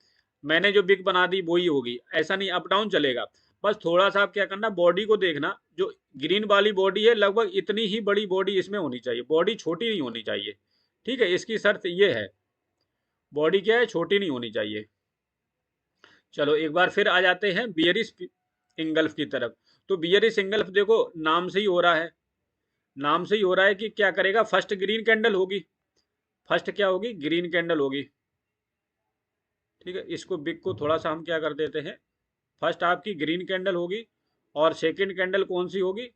मैंने जो बिक बना दी वही होगी, ऐसा नहीं, अप डाउन चलेगा। बस थोड़ा सा आप क्या करना, बॉडी को देखना, जो ग्रीन वाली बॉडी है लगभग इतनी ही बड़ी बॉडी इसमें होनी चाहिए, बॉडी छोटी नहीं होनी चाहिए। ठीक है, इसकी शर्त ये है, बॉडी क्या है, छोटी नहीं होनी चाहिए। चलो एक बार फिर आ जाते हैं बियरिश इंगल्फ की तरफ। तो बियरिश एंगल्फ देखो नाम से ही हो रहा है, नाम से ही हो रहा है कि क्या करेगा, फर्स्ट ग्रीन कैंडल होगी, फर्स्ट क्या होगी, ग्रीन कैंडल होगी। ठीक है, इसको बिग को थोड़ा सा हम क्या कर देते हैं, फर्स्ट आपकी ग्रीन कैंडल होगी और सेकंड कैंडल कौन सी होगी,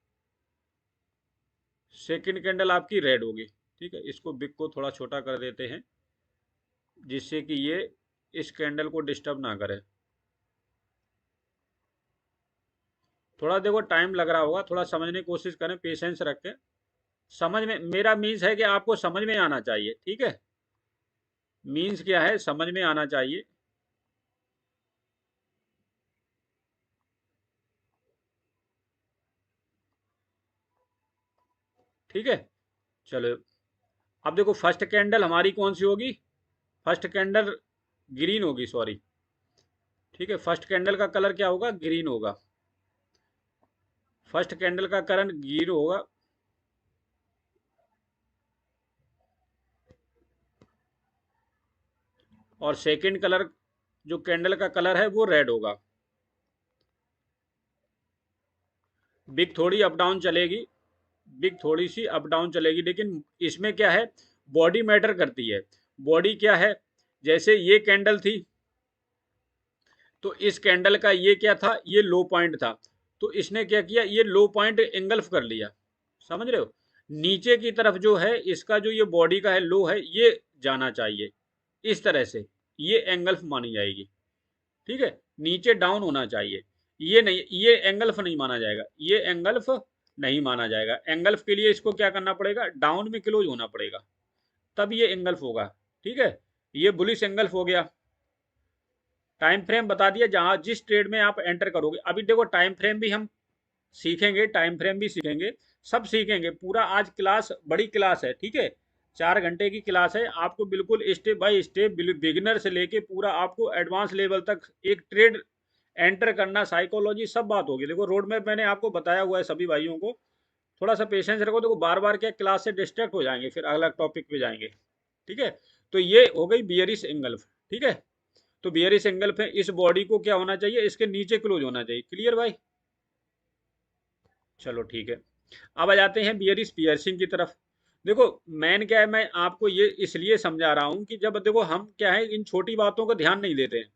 सेकंड कैंडल आपकी रेड होगी। ठीक है, इसको बिग को थोड़ा छोटा कर देते हैं जिससे कि ये इस कैंडल को डिस्टर्ब ना करे। थोड़ा देखो टाइम लग रहा होगा, थोड़ा समझने की कोशिश करें, पेशेंस रखें। समझ में, मेरा मीन्स है कि आपको समझ में आना चाहिए। ठीक है, मीन्स क्या है, समझ में आना चाहिए। ठीक है, चलो अब देखो फर्स्ट कैंडल हमारी कौन सी होगी, फर्स्ट कैंडल ग्रीन होगी, सॉरी। ठीक है, फर्स्ट कैंडल का कलर क्या होगा, ग्रीन होगा, फर्स्ट कैंडल का कलर ग्रीन होगा। और सेकंड कलर जो कैंडल का कलर है वो रेड होगा। बिग थोड़ी अप डाउन चलेगी, बिग थोड़ी सी अप डाउन चलेगी, लेकिन इसमें क्या है, बॉडी मैटर करती है। बॉडी क्या है, जैसे ये कैंडल थी तो इस कैंडल का ये क्या था, ये लो पॉइंट था, तो इसने क्या किया, ये लो पॉइंट एंगल्फ कर लिया। समझ रहे हो, नीचे की तरफ जो है इसका जो ये बॉडी का है लो है, ये जाना चाहिए इस तरह से, ये एंगल्फ मानी जाएगी। ठीक है, नीचे डाउन होना चाहिए, ये नहीं, ये एंगल्फ नहीं माना जाएगा, ये एंगल्फ नहीं माना जाएगा। एंगल्फ के लिए इसको क्या करना पड़ेगा, डाउन में क्लोज होना पड़ेगा, तब ये एंगल्फ होगा। ठीक है, ये बुलिश एंगल्फ हो गया। टाइम फ्रेम बता दिया, जहां जिस ट्रेड में आप एंटर करोगे। अभी देखो टाइम फ्रेम भी हम सीखेंगे, टाइम फ्रेम भी सीखेंगे, सब सीखेंगे पूरा। आज क्लास बड़ी क्लास है, ठीक है, 4 घंटे की क्लास है, आपको बिल्कुल स्टेप बाय स्टेप, बिगिनर से लेके पूरा आपको एडवांस लेवल तक एक ट्रेड एंटर करना, साइकोलॉजी सब बात होगी। देखो रोड मैप मैंने आपको बताया हुआ है सभी भाइयों को, थोड़ा सा पेशेंस रखो। देखो बार बार क्या क्लास से डिस्ट्रैक्ट हो जाएंगे, फिर अलग टॉपिक पे जाएंगे। ठीक है, तो ये हो गई बियरिश एंगल्फ। ठीक है, तो बियरिश एंगल्फ है, इस बॉडी को क्या होना चाहिए, इसके नीचे क्लोज होना चाहिए। क्लियर भाई, चलो ठीक है। अब आ जाते हैं बियरिश पियर्सिंग की तरफ। देखो मैन क्या है, मैं आपको ये इसलिए समझा रहा हूं कि जब देखो हम क्या है, इन छोटी बातों को ध्यान नहीं देते हैं,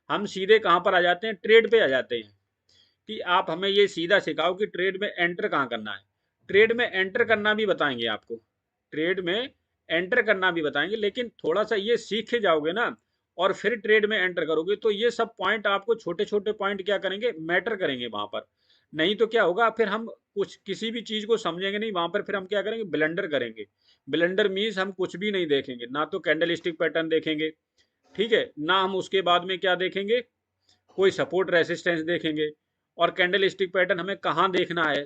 हम सीधे कहां पर आ जाते हैं, ट्रेड पे आ जाते हैं। कि आप हमें ये सीधा सिखाओ कि ट्रेड में एंटर कहाँ करना है। ट्रेड में एंटर करना भी बताएंगे आपको, ट्रेड में एंटर करना भी बताएंगे, लेकिन थोड़ा सा ये सीख के जाओगे ना और फिर ट्रेड में एंटर करोगे तो ये सब पॉइंट आपको, छोटे छोटे पॉइंट क्या करेंगे, मैटर करेंगे वहां पर। नहीं तो क्या होगा, फिर हम कुछ किसी भी चीज को समझेंगे नहीं वहां पर, फिर हम क्या करेंगे, ब्लंडर करेंगे। ब्लंडर मीन्स हम कुछ भी नहीं देखेंगे, ना तो कैंडल स्टिक पैटर्न देखेंगे, ठीक है, ना हम उसके बाद में क्या देखेंगे, कोई सपोर्ट रेसिस्टेंस देखेंगे। और कैंडल स्टिक पैटर्न हमें कहाँ देखना है,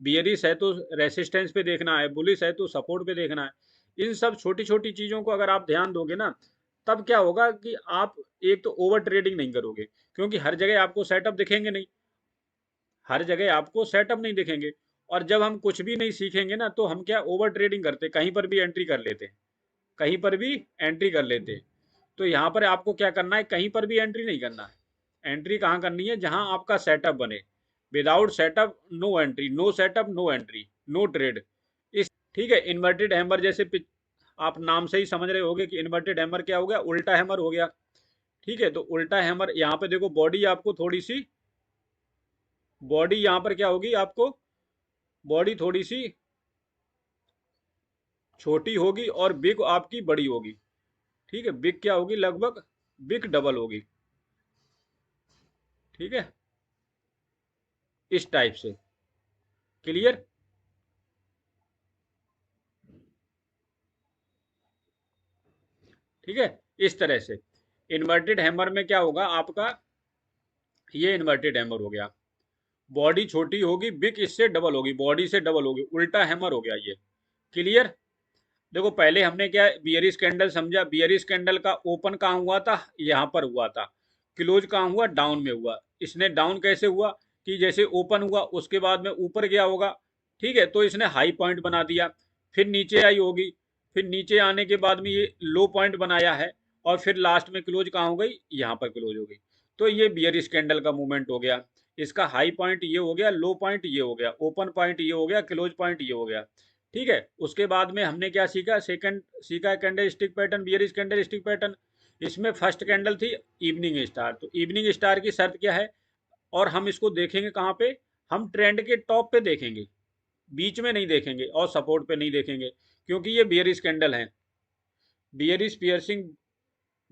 बियरिश है तो रेसिस्टेंस पे देखना है, बुलिश है तो सपोर्ट पे देखना है। इन सब छोटी छोटी चीजों को अगर आप ध्यान दोगे ना, तब क्या होगा कि आप एक तो ओवर ट्रेडिंग नहीं करोगे, क्योंकि हर जगह आपको सेटअप दिखेंगे नहीं, हर जगह आपको सेटअप नहीं दिखेंगे। और जब हम कुछ भी नहीं सीखेंगे ना, तो हम क्या ओवर ट्रेडिंग करते, कहीं पर भी एंट्री कर लेते हैं, कहीं पर भी एंट्री कर लेते हैं। तो यहाँ पर आपको क्या करना है, कहीं पर भी एंट्री नहीं करना है। एंट्री कहाँ करनी है, जहां आपका सेटअप बने। Without setup no entry, no setup no entry, no trade. इस ठीक है, इन्वर्टेड हैमर जैसे आप नाम से ही समझ रहे होगे कि इन्वर्टेड हैमर क्या हो गया, उल्टा हैमर हो गया। ठीक है, तो उल्टा हैमर यहाँ पे देखो, बॉडी आपको थोड़ी सी, बॉडी यहाँ पर क्या होगी आपको, बॉडी थोड़ी सी छोटी होगी और बिग आपकी बड़ी होगी। ठीक है, बिग क्या होगी, लगभग बिग डबल होगी। ठीक है, इस टाइप से। क्लियर, ठीक है, इस तरह से। इन्वर्टेड हैमर में क्या होगा आपका, ये इन्वर्टेड हैमर हो गया, बॉडी छोटी होगी, बिग इससे डबल होगी, बॉडी से डबल होगी, उल्टा हैमर हो गया ये। क्लियर। देखो पहले हमने क्या बियरिश कैंडल समझा, बियरिश कैंडल का ओपन कहाँ हुआ था, यहाँ पर हुआ था। क्लोज कहाँ हुआ, डाउन में हुआ। इसने डाउन कैसे हुआ, कि जैसे ओपन हुआ उसके बाद में ऊपर गया होगा, ठीक है, तो इसने हाई पॉइंट बना दिया, फिर नीचे आई होगी, फिर नीचे आने के बाद में ये लो पॉइंट बनाया है, और फिर लास्ट में क्लोज कहाँ हो गई, यहाँ पर क्लोज हो गई। तो ये बियरिश कैंडल का मूवमेंट हो गया। इसका हाई पॉइंट ये हो गया, लो पॉइंट ये हो गया, ओपन पॉइंट ये हो गया, क्लोज पॉइंट ये हो गया। ठीक है, उसके बाद में हमने क्या सीखा, सीखा candle stick pattern, bearish candle stick pattern. इसमें फर्स्ट कैंडल थी इवनिंग स्टार, तो इवनिंग स्टार की शर्त क्या है, और हम इसको देखेंगे कहाँ पे, हम ट्रेंड के टॉप पे देखेंगे, बीच में नहीं देखेंगे और सपोर्ट पे नहीं देखेंगे, क्योंकि ये बियरिश कैंडल है। बियरिश पियर्सिंग,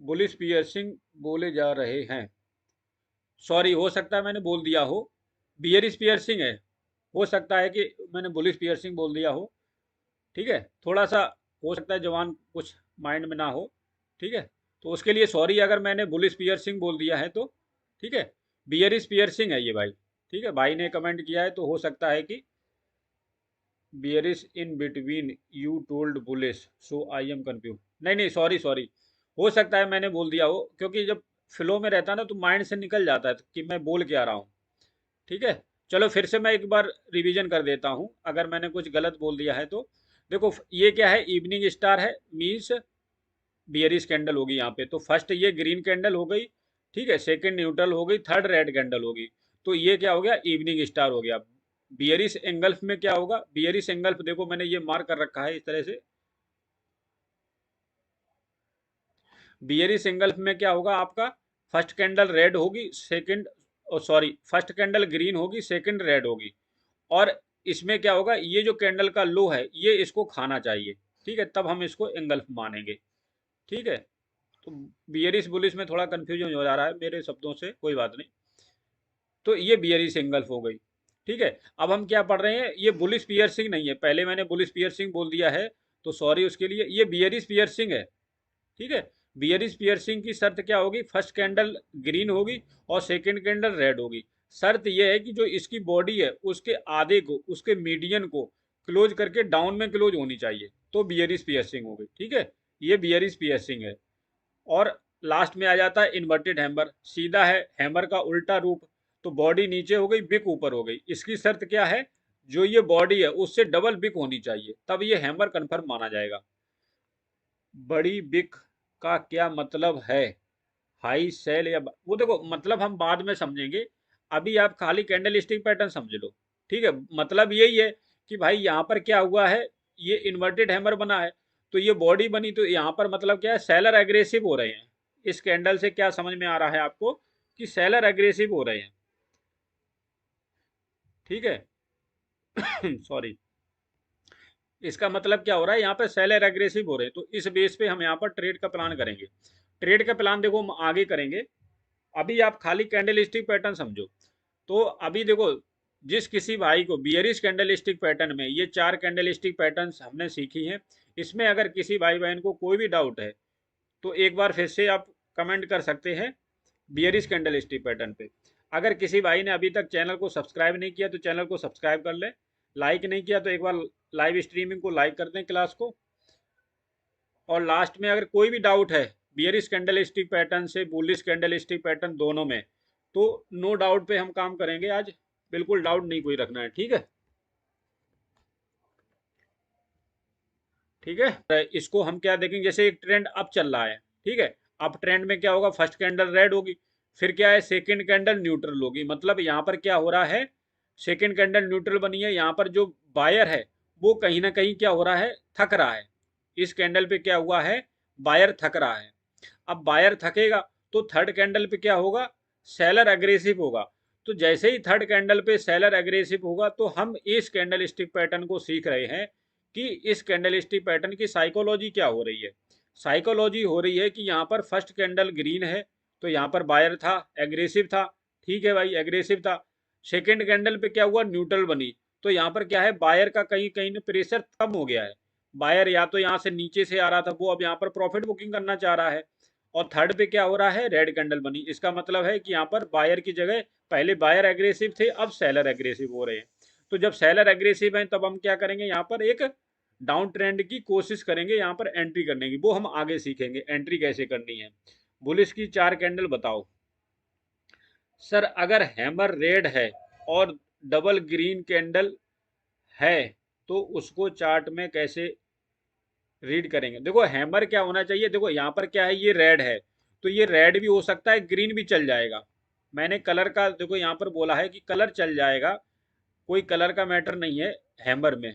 बुलिश पियर्सिंग बोले जा रहे हैं, सॉरी हो सकता है मैंने बोल दिया हो, बियरिश पियर्सिंग है, हो सकता है कि मैंने बुलिश पियर्सिंग बोल दिया हो। ठीक है, थोड़ा सा हो सकता है जवान कुछ माइंड में ना हो। ठीक है, तो उसके लिए सॉरी अगर मैंने बुलिश पियर्सिंग बोल दिया है तो। ठीक है, बियरिश पियर्सिंग है ये भाई। ठीक है, भाई ने कमेंट किया है, तो हो सकता है कि bearish in between you told bullish so I am confuse, नहीं नहीं सॉरी सॉरी, हो सकता है मैंने बोल दिया हो, क्योंकि जब फ्लो में रहता है ना तो माइंड से निकल जाता है कि मैं बोल क्या रहा हूँ। ठीक है, चलो फिर से मैं एक बार रिवीजन कर देता हूँ अगर मैंने कुछ गलत बोल दिया है तो। देखो ये क्या है, इवनिंग स्टार है, मीन्स बियरिश कैंडल होगी यहाँ पे, तो फर्स्ट ये ग्रीन कैंडल हो गई। ठीक है, सेकंड न्यूट्रल हो गई, थर्ड रेड कैंडल होगी, तो ये क्या हो गया, इवनिंग स्टार हो गया। बियरिश एंगल्फ में क्या होगा, बियरिश एंगल्फ देखो मैंने ये मार्क कर रखा है इस तरह से, बियरिश एंगल्फ में क्या होगा आपका, फर्स्ट कैंडल रेड होगी, second sorry first candle green होगी, सेकंड रेड होगी, और इसमें क्या होगा, ये जो कैंडल का लो है ये इसको खाना चाहिए। ठीक है, तब हम इसको एंगल्फ मानेंगे। ठीक है, तो बियरिश बुलिश में थोड़ा कंफ्यूजन हो जा रहा है मेरे शब्दों से, कोई बात नहीं। तो ये बियरिश एंगल्फ हो गई। ठीक है, अब हम क्या पढ़ रहे हैं, ये बुलिश पियर्सिंग नहीं है, पहले मैंने बुलिश पियर्सिंग बोल दिया है, तो सॉरी उसके लिए, ये बियरिश पियर्सिंग है। ठीक है, बियरिश पियर्सिंग की शर्त क्या होगी, फर्स्ट कैंडल ग्रीन होगी और सेकंड कैंडल रेड होगी। शर्त यह है कि जो इसकी बॉडी है उसके आधे को, उसके मीडियन को क्लोज करके डाउन में क्लोज होनी चाहिए, तो बियरिश पियर्सिंग होगी। ठीक है, ये बियरिश पियर्सिंग है। और लास्ट में आ जाता है इन्वर्टेड हैमर, सीधा है हैमर का उल्टा रूप, तो बॉडी नीचे हो गई, बिक ऊपर हो गई। इसकी शर्त क्या है, जो ये बॉडी है उससे डबल बिक होनी चाहिए, तब ये हैमर कन्फर्म माना जाएगा। बड़ी बिक का क्या मतलब है, हाई सेल या वो देखो मतलब हम बाद में समझेंगे, अभी आप खाली कैंडल स्टिक पैटर्न समझ लो। ठीक है, मतलब यही है कि भाई यहाँ पर क्या हुआ है, ये इन्वर्टेड हैमर बना है, तो ये बॉडी बनी, तो यहाँ पर मतलब क्या है, सेलर एग्रेसिव हो रहे हैं। इस कैंडल से क्या समझ में आ रहा है आपको, कि सेलर एग्रेसिव हो रहे हैं। ठीक है सॉरी, इसका मतलब क्या हो रहा है, यहाँ पे सेलर एग्रेसिव हो रहे हैं, तो इस बेस पे हम यहाँ पर ट्रेड का प्लान करेंगे। ट्रेड का प्लान देखो हम आगे करेंगे, अभी आप खाली कैंडल स्टिक पैटर्न समझो। तो अभी देखो, जिस किसी भाई को बियरिश कैंडल स्टिक पैटर्न में ये 4 कैंडल स्टिक पैटर्न हमने सीखी हैं, इसमें अगर किसी भाई बहन को कोई भी डाउट है तो एक बार फिर से आप कमेंट कर सकते हैं बियरिश कैंडल स्टिक पैटर्न पे। अगर किसी भाई ने अभी तक चैनल को सब्सक्राइब नहीं किया तो चैनल को सब्सक्राइब कर ले, लाइक नहीं किया तो एक बार लाइव स्ट्रीमिंग को लाइक कर दें, क्लास को। और लास्ट में अगर कोई भी डाउट है बियरिश कैंडल स्टिक पैटर्न से बुलिश कैंडल स्टिक पैटर्न दोनों में, तो नो डाउट पे हम काम करेंगे आज, बिल्कुल डाउट नहीं कोई रखना है। ठीक है, ठीक है, इसको हम क्या देखेंगे, जैसे एक ट्रेंड अप चल रहा है। ठीक है, अप ट्रेंड में क्या होगा, फर्स्ट कैंडल रेड होगी, फिर क्या है, सेकंड कैंडल न्यूट्रल होगी, मतलब यहाँ पर क्या हो रहा है, सेकंड कैंडल न्यूट्रल बनी है, यहाँ पर जो बायर है वो कहीं ना कहीं क्या हो रहा है, थक रहा है। इस कैंडल पे क्या हुआ है, बायर थक रहा है। अब बायर थकेगा तो थर्ड कैंडल पे क्या होगा, सेलर एग्रेसिव होगा। तो जैसे ही थर्ड कैंडल पे सेलर एग्रेसिव होगा तो हम इस कैंडल स्टिक पैटर्न को सीख रहे हैं कि इस कैंडल स्टिक पैटर्न की साइकोलॉजी क्या हो रही है। साइकोलॉजी हो रही है कि यहाँ पर फर्स्ट कैंडल ग्रीन है तो यहाँ पर बायर था, एग्रेसिव था। ठीक है भाई, एग्रेसिव था। सेकेंड कैंडल पे क्या हुआ, न्यूट्रल बनी, तो यहाँ पर क्या है, बायर का कहीं कहीं ना प्रेशर कम हो गया है। बायर या तो यहाँ से नीचे से आ रहा था, वो अब यहाँ पर प्रॉफिट बुकिंग करना चाह रहा है। और थर्ड पे क्या हो रहा है, रेड कैंडल बनी, इसका मतलब है कि यहाँ पर बायर की जगह पहले बायर एग्रेसिव थे, अब सेलर एग्रेसिव हो रहे हैं। तो जब सेलर एग्रेसिव हैं तब हम क्या करेंगे, यहाँ पर एक डाउन ट्रेंड की कोशिश करेंगे यहाँ पर एंट्री करने की, वो हम आगे सीखेंगे एंट्री कैसे करनी है। बुलिश की 4 कैंडल बताओ सर, अगर हैमर रेड है और डबल ग्रीन कैंडल है तो उसको चार्ट में कैसे रीड करेंगे। देखो हैमर क्या होना चाहिए, देखो यहाँ पर क्या है, ये रेड है तो ये रेड भी हो सकता है, ग्रीन भी चल जाएगा। मैंने कलर का देखो यहाँ पर बोला है कि कलर चल जाएगा, कोई कलर का मैटर नहीं है हैमर में।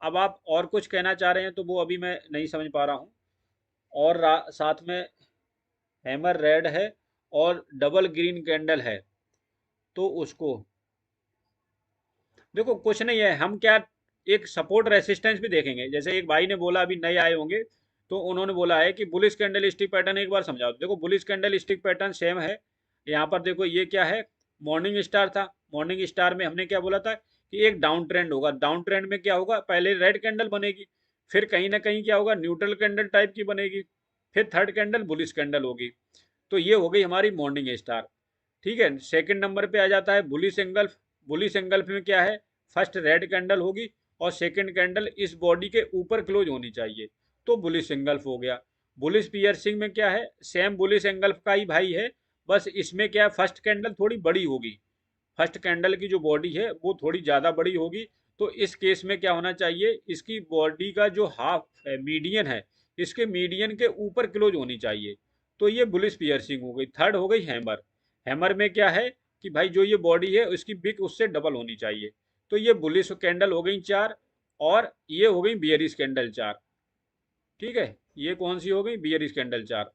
अब आप और कुछ कहना चाह रहे हैं तो वो अभी मैं नहीं समझ पा रहा हूँ। और साथ में हैमर रेड है और डबल ग्रीन कैंडल है, तो उसको देखो कुछ नहीं है, हम क्या एक सपोर्ट रेसिस्टेंस भी देखेंगे। जैसे एक भाई ने बोला अभी नए आए होंगे, तो उन्होंने बोला है कि बुलिश कैंडल स्टिक पैटर्न एक बार समझाओ। देखो bullish candle stick pattern same है। यहाँ पर देखो ये क्या है, मॉर्निंग स्टार था। मॉर्निंग स्टार में हमने क्या बोला था कि एक डाउन ट्रेंड होगा। डाउन ट्रेंड में क्या होगा, पहले रेड कैंडल बनेगी, फिर कहीं ना कहीं क्या होगा, न्यूट्रल कैंडल टाइप की बनेगी, फिर थर्ड कैंडल बुलिश कैंडल होगी। तो ये हो गई हमारी मॉर्निंग स्टार। ठीक है, सेकंड नंबर पे आ जाता है बुलिश एंगल्फ। बुलिश एंगल्फ में क्या है, फर्स्ट रेड कैंडल होगी और सेकंड कैंडल इस बॉडी के ऊपर क्लोज होनी चाहिए, तो बुलिश एंगल्फ हो गया। बुलिश पियर्सिंग में क्या है, सेम बुलिश एंगल्फ का ही भाई है, बस इसमें क्या है, फर्स्ट कैंडल थोड़ी बड़ी होगी। फर्स्ट कैंडल की जो बॉडी है वो थोड़ी ज़्यादा बड़ी होगी। तो इस केस में क्या होना चाहिए, इसकी बॉडी का जो हाफ है, मीडियन है, इसके मीडियन के ऊपर क्लोज होनी चाहिए। तो ये बुलिश पियर्सिंग हो गई। थर्ड हो गई हैमर। हैमर में क्या है कि भाई जो ये बॉडी है उसकी बिग उससे डबल होनी चाहिए। तो ये बुलिश कैंडल हो गई चार, और ये हो गई बियरिश कैंडल चार। ठीक है, ये कौन सी हो गई, बियरिश कैंडल चार।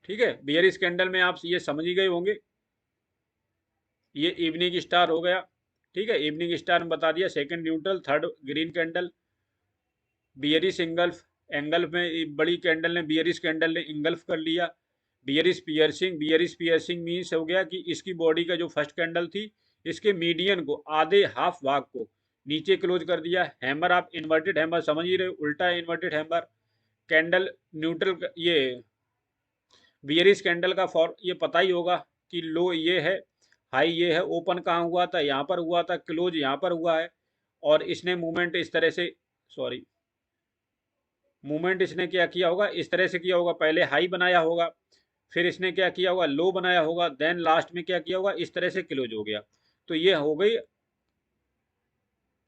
ठीक है, बियरिश कैंडल में आप ये समझ ही गए होंगे। ये इवनिंग स्टार हो गया। ठीक है, इवनिंग स्टार में बता दिया, second neutral, third green candle. Bearish engulf, engulf में बड़ी कैंडल ने, बियरिश कैंडल ने इंगल्फ कर लिया। Bearish piercing, bearish piercing means हो गया कि इसकी बॉडी का जो फर्स्ट कैंडल थी, इसके मीडियन को, आधे हाफ भाग को नीचे क्लोज कर दिया। हैमर आप इन्वर्टेड हैमर समझ ही रहे हो, उल्टा है इन्वर्टेड हैमर। कैंडल न्यूट्रल, ये बियरिश कैंडल का फॉर ये पता ही होगा कि लो ये है, हाई ये है, ओपन कहाँ हुआ था, यहाँ पर हुआ था, क्लोज यहाँ पर हुआ है। और इसने मूवमेंट इस तरह से, सॉरी, मूवमेंट इसने क्या किया होगा, इस तरह से किया होगा, पहले हाई बनाया होगा, फिर इसने क्या किया होगा, लो बनाया होगा, देन लास्ट में क्या किया होगा, इस तरह से क्लोज हो गया। तो ये हो गई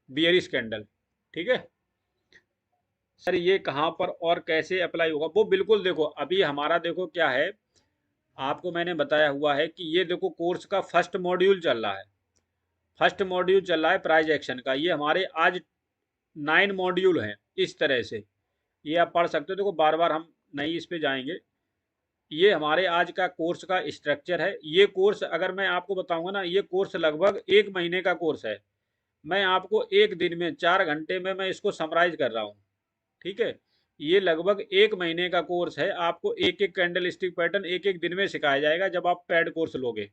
बियरिश कैंडल। ठीक है सर, ये कहाँ पर और कैसे अप्लाई होगा, वो बिल्कुल देखो, अभी हमारा देखो क्या है, आपको मैंने बताया हुआ है कि ये देखो कोर्स का फर्स्ट मॉड्यूल चल रहा है। फर्स्ट मॉड्यूल चल रहा है प्राइज एक्शन का। ये हमारे आज 9 मॉड्यूल हैं इस तरह से। ये आप पढ़ सकते हो, देखो बार बार हम नहीं इस पे जाएंगे। ये हमारे आज का कोर्स का स्ट्रक्चर है। ये कोर्स अगर मैं आपको बताऊंगा ना, ये कोर्स लगभग 1 महीने का कोर्स है। मैं आपको एक दिन में 4 घंटे में मैं इसको समराइज कर रहा हूँ। ठीक है, ये लगभग 1 महीने का कोर्स है। आपको एक एक कैंडल स्टिक पैटर्न एक एक दिन में सिखाया जाएगा जब आप पेड कोर्स लोगे।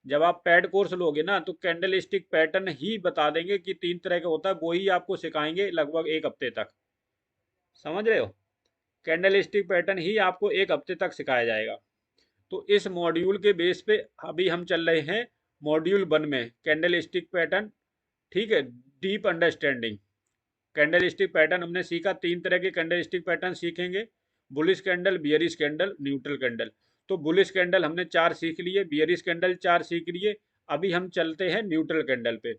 जब आप पेड कोर्स लोगे ना, तो कैंडल स्टिक पैटर्न ही बता देंगे कि 3 तरह का होता है, वो ही आपको सिखाएंगे लगभग 1 हफ्ते तक। समझ रहे हो, कैंडल स्टिक पैटर्न ही आपको 1 हफ्ते तक सिखाया जाएगा। तो इस मॉड्यूल के बेस पे अभी हम चल रहे हैं मॉड्यूल 1 में, कैंडल स्टिक पैटर्न। ठीक है, deep understanding. Candle stick pattern हमने सीखा, 3 तरह के कैंडल स्टिक पैटर्न सीखेंगे, bullish candle, bearish candle, neutral candle. तो बुलिश कैंडल हमने 4 सीख लिए, बियरिश कैंडल 4 सीख लिए। अभी हम चलते हैं न्यूट्रल कैंडल पे।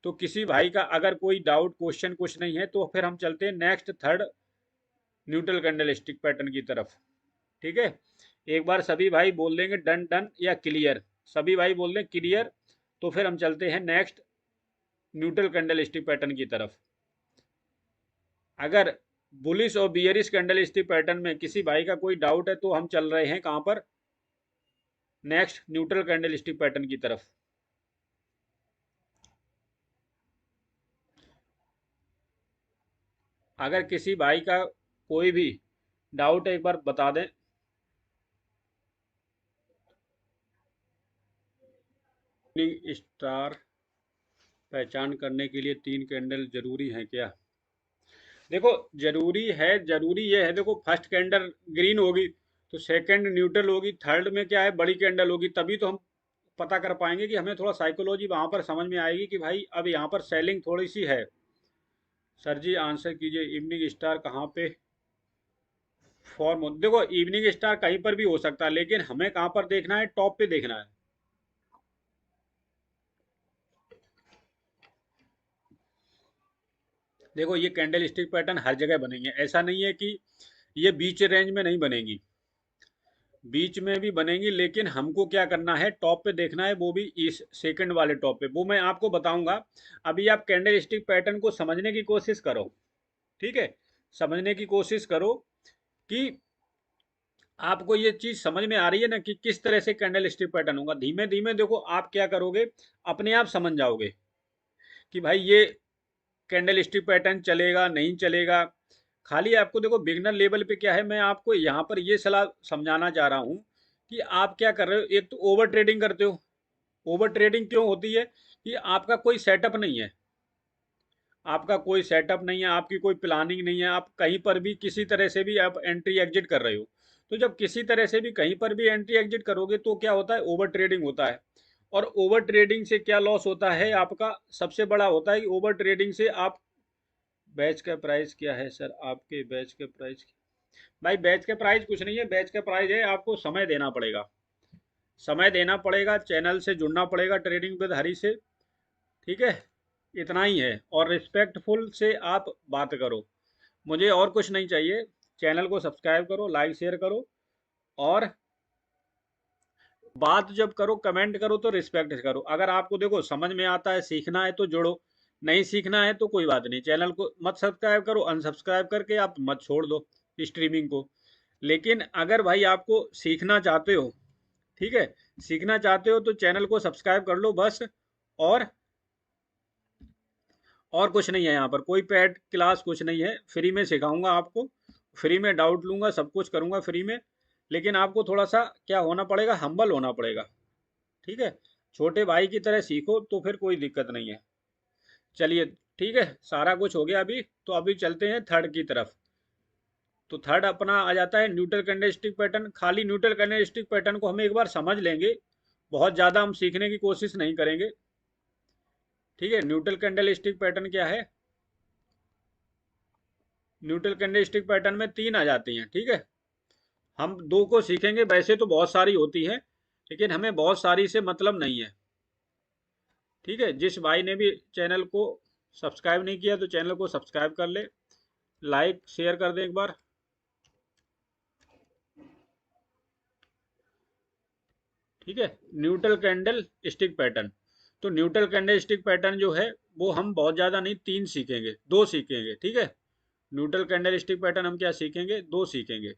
तो किसी भाई का अगर कोई डाउट क्वेश्चन कुछ नहीं है, तो फिर हम चलते हैं next third neutral candle stick pattern की तरफ। ठीक है, एक बार सभी भाई बोल देंगे डन डन या क्लियर, सभी भाई बोल दें क्लियर, तो फिर हम चलते हैं next neutral candle stick pattern की तरफ। अगर बुलिश और बियरिश कैंडल स्टिक पैटर्न में किसी भाई का कोई डाउट है, तो हम चल रहे हैं कहां पर, next neutral candle stick pattern की तरफ। अगर किसी भाई का कोई भी डाउट है एक बार बता दें। स्टार पहचान करने के लिए 3 कैंडल जरूरी है क्या? देखो जरूरी है, जरूरी ये है, देखो फर्स्ट कैंडल ग्रीन होगी, तो सेकंड न्यूट्रल होगी, थर्ड में क्या है, बड़ी कैंडल होगी, तभी तो हम पता कर पाएंगे कि हमें थोड़ा साइकोलॉजी वहां पर समझ में आएगी कि भाई अब यहाँ पर सेलिंग थोड़ी सी है। सर जी आंसर कीजिए, इवनिंग स्टार कहाँ पे फॉर्म हो, देखो इवनिंग स्टार कहीं पर भी हो सकता है, लेकिन हमें कहाँ पर देखना है, टॉप पे देखना है। देखो ये कैंडल स्टिक पैटर्न हर जगह बनेंगे, ऐसा नहीं है कि ये बीच रेंज में नहीं बनेगी। बीच में भी बनेंगी, लेकिन हमको क्या करना है, टॉप पे देखना है, वो भी इस सेकंड वाले टॉप पे, वो मैं आपको बताऊंगा। अभी आप कैंडल स्टिक पैटर्न को समझने की कोशिश करो, ठीक है। समझने की कोशिश करो कि आपको ये चीज समझ में आ रही है ना कि किस तरह से कैंडल स्टिक पैटर्न होगा। धीमे धीमे देखो आप क्या करोगे, अपने आप समझ जाओगे कि भाई ये कैंडल स्टिक पैटर्न चलेगा नहीं चलेगा। खाली आपको देखो बिगनर लेवल पे क्या है, मैं आपको यहाँ पर ये सलाह समझाना चाह रहा हूँ कि आप क्या कर रहे हो। एक तो ओवर ट्रेडिंग करते हो। ओवर ट्रेडिंग क्यों होती है कि आपका कोई सेटअप नहीं है, आपका कोई सेटअप नहीं है, आपकी कोई प्लानिंग नहीं है, आप कहीं पर भी किसी तरह से भी आप एंट्री एग्जिट कर रहे हो। तो जब किसी तरह से भी कहीं पर भी एंट्री एग्जिट करोगे तो क्या होता है, ओवर ट्रेडिंग होता है। और ओवर ट्रेडिंग से क्या लॉस होता है आपका, सबसे बड़ा होता है कि ओवर ट्रेडिंग से आप, बैच का प्राइस क्या है सर आपके, बैच के प्राइस, भाई बैच के प्राइस कुछ नहीं है, बैच का प्राइस है आपको समय देना पड़ेगा, समय देना पड़ेगा, चैनल से जुड़ना पड़ेगा ट्रेडिंग विद हरी से, ठीक है। इतना ही है, और रिस्पेक्टफुल से आप बात करो, मुझे और कुछ नहीं चाहिए। चैनल को सब्सक्राइब करो, लाइक शेयर करो, और बात जब करो कमेंट करो तो रिस्पेक्ट से करो। अगर आपको देखो समझ में आता है, सीखना है तो जुड़ो, नहीं सीखना है तो कोई बात नहीं, चैनल को मत सब्सक्राइब करो, अनसब्सक्राइब करके आप मत छोड़ दो स्ट्रीमिंग को। लेकिन अगर भाई आपको सीखना चाहते हो, ठीक है, सीखना चाहते हो तो चैनल को सब्सक्राइब कर लो बस। और और कुछ नहीं है, यहाँ पर कोई पेड क्लास कुछ नहीं है, फ्री में सिखाऊंगा आपको, फ्री में डाउट लूंगा, सब कुछ करूंगा फ्री में। लेकिन आपको थोड़ा सा क्या होना पड़ेगा, हम्बल होना पड़ेगा, ठीक है। छोटे भाई की तरह सीखो तो फिर कोई दिक्कत नहीं है। चलिए ठीक है, सारा कुछ हो गया अभी, तो अभी चलते हैं थर्ड की तरफ। तो थर्ड अपना आ जाता है न्यूट्रल कैंडलस्टिक पैटर्न। खाली न्यूट्रल कैंडलस्टिक पैटर्न को हम एक बार समझ लेंगे, बहुत ज़्यादा हम सीखने की कोशिश नहीं करेंगे, ठीक है। न्यूट्रल कैंडलस्टिक पैटर्न क्या है, न्यूट्रल कैंडलस्टिक पैटर्न में तीन आ जाती हैं, ठीक है। हम दो को सीखेंगे, वैसे तो बहुत सारी होती हैं, लेकिन हमें बहुत सारी से मतलब नहीं है, ठीक है। जिस भाई ने भी चैनल को सब्सक्राइब नहीं किया तो चैनल को सब्सक्राइब कर ले, लाइक शेयर कर दे एक बार, ठीक है। न्यूट्रल कैंडल स्टिक पैटर्न, तो न्यूट्रल कैंडल स्टिक पैटर्न जो है वो हम बहुत ज़्यादा नहीं, तीन सीखेंगे, दो सीखेंगे, ठीक है। न्यूट्रल कैंडल स्टिक पैटर्न हम क्या सीखेंगे, दो सीखेंगे।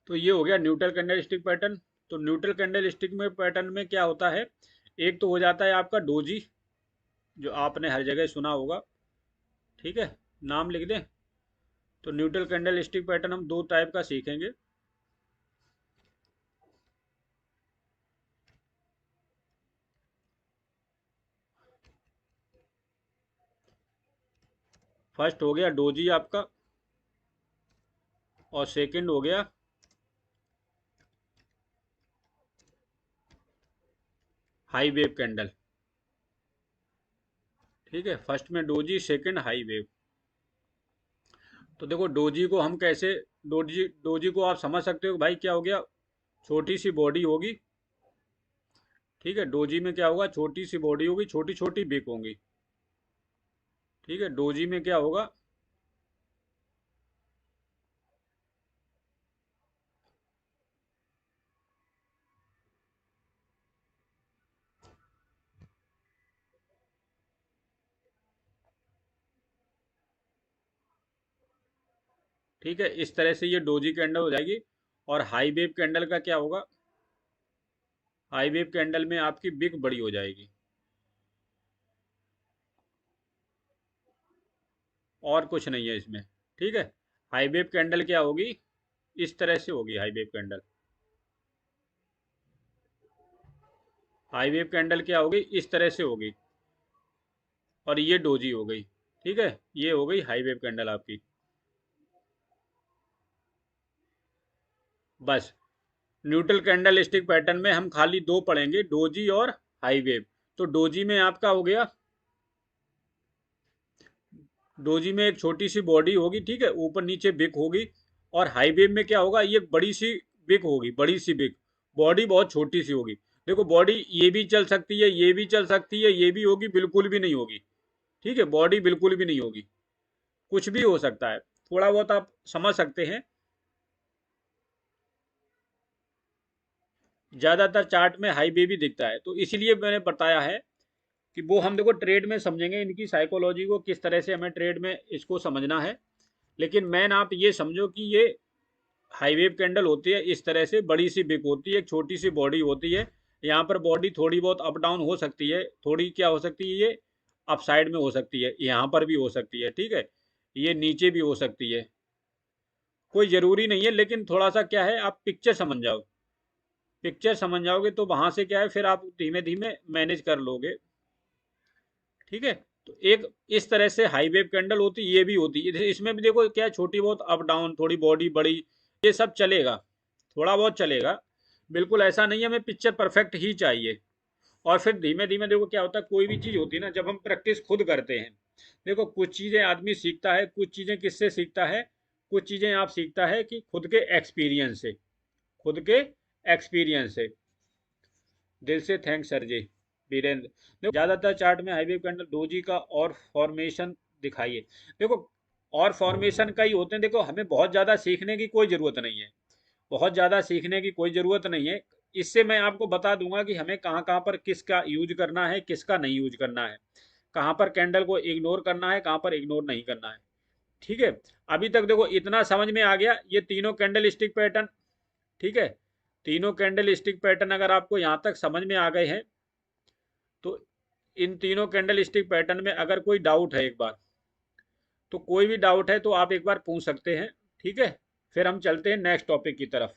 तो ये हो गया न्यूट्रल कैंडल स्टिक पैटर्न। तो न्यूट्रल कैंडल स्टिक में पैटर्न में क्या होता है, एक तो हो जाता है आपका डोजी, जो आपने हर जगह सुना होगा, ठीक है, नाम लिख दें। तो न्यूट्रल कैंडल स्टिक पैटर्न हम दो टाइप का सीखेंगे। फर्स्ट हो गया डोजी आपका, और सेकंड हो गया हाई वेव कैंडल, ठीक है। फर्स्ट में डोजी, सेकंड हाई वेव। तो देखो डोजी को हम कैसे, डोजी डोजी को आप समझ सकते हो भाई, क्या हो गया, छोटी सी बॉडी होगी, ठीक है। डोजी में क्या होगा, छोटी सी बॉडी होगी, छोटी छोटी बिक होंगी, ठीक है। डोजी में क्या होगा, ठीक है, इस तरह से ये डोजी कैंडल हो जाएगी। और हाई वेव कैंडल का क्या होगा, हाई वेव कैंडल में आपकी बिक बड़ी हो जाएगी, और कुछ नहीं है इसमें, ठीक है। हाई वेव कैंडल क्या होगी, इस तरह से होगी high wave candle, high wave candle क्या होगी, इस तरह से होगी, और ये डोजी हो गई, ठीक है। ये हो गई हाई वेव कैंडल आपकी। बस न्यूट्रल कैंडल स्टिक पैटर्न में हम खाली दो पढ़ेंगे, डोजी और हाई वेव। तो डोजी में आपका हो गया, डोजी में एक छोटी सी बॉडी होगी, ठीक है, ऊपर नीचे बिक होगी। और हाई वेव में क्या होगा, ये बड़ी सी बिक होगी, बड़ी सी बिक, बॉडी बहुत छोटी सी होगी। देखो बॉडी ये भी चल सकती है, ये भी चल सकती है, ये भी होगी, बिल्कुल भी नहीं होगी, ठीक है। बॉडी बिल्कुल भी नहीं होगी, कुछ भी हो सकता है, थोड़ा बहुत आप समझ सकते हैं। ज़्यादातर चार्ट में हाई वे भी दिखता है। तो इसीलिए मैंने बताया है कि वो हम देखो ट्रेड में समझेंगे, इनकी साइकोलॉजी को किस तरह से हमें ट्रेड में इसको समझना है। लेकिन मैन आप ये समझो कि ये हाई वेव कैंडल होती है, इस तरह से बड़ी सी बिक होती है, एक छोटी सी बॉडी होती है। यहाँ पर बॉडी थोड़ी बहुत अप डाउन हो सकती है, थोड़ी क्या हो सकती है, ये अप साइड में हो सकती है, यहाँ पर भी हो सकती है, ठीक है, ये नीचे भी हो सकती है, कोई ज़रूरी नहीं है। लेकिन थोड़ा सा क्या है, आप पिक्चर समझ जाओ, पिक्चर समझ जाओगे तो वहाँ से क्या है, फिर आप धीमे धीमे मैनेज कर लोगे, ठीक है। तो एक इस तरह से हाई वेव कैंडल होती, ये भी होती है, इसमें भी देखो क्या है, छोटी बहुत अप डाउन, थोड़ी बॉडी बड़ी, ये सब चलेगा, थोड़ा बहुत चलेगा। बिल्कुल ऐसा नहीं है हमें पिक्चर परफेक्ट ही चाहिए। और फिर धीमे धीमे देखो क्या होता है, कोई भी चीज़ होती है ना, जब हम प्रैक्टिस खुद करते हैं, देखो कुछ चीज़ें आदमी सीखता है, कुछ चीज़ें किससे सीखता है, कुछ चीज़ें आप सीखता है कि खुद के एक्सपीरियंस से, खुद के एक्सपीरियंस से। दिल से थैंक्स सर जी। वीरेंद्र, देखो ज़्यादातर चार्ट में हाईवे कैंडल डोजी का और फॉर्मेशन दिखाइए। देखो और फॉर्मेशन का ही होते हैं, देखो हमें बहुत ज़्यादा सीखने की कोई ज़रूरत नहीं है, बहुत ज़्यादा सीखने की कोई ज़रूरत नहीं है। इससे मैं आपको बता दूंगा कि हमें कहाँ कहाँ पर किसका यूज करना है, किसका नहीं यूज करना है, कहाँ पर कैंडल को इग्नोर करना है, कहाँ पर इग्नोर नहीं करना है, ठीक है। अभी तक देखो इतना समझ में आ गया, ये तीनों कैंडल स्टिक पैटर्न, ठीक है, तीनों कैंडल स्टिक पैटर्न अगर आपको यहाँ तक समझ में आ गए हैं, तो इन तीनों कैंडल स्टिक पैटर्न में अगर कोई डाउट है, एक बार तो कोई भी डाउट है तो आप एक बार पूछ सकते हैं, ठीक है। फिर हम चलते हैं नेक्स्ट टॉपिक की तरफ।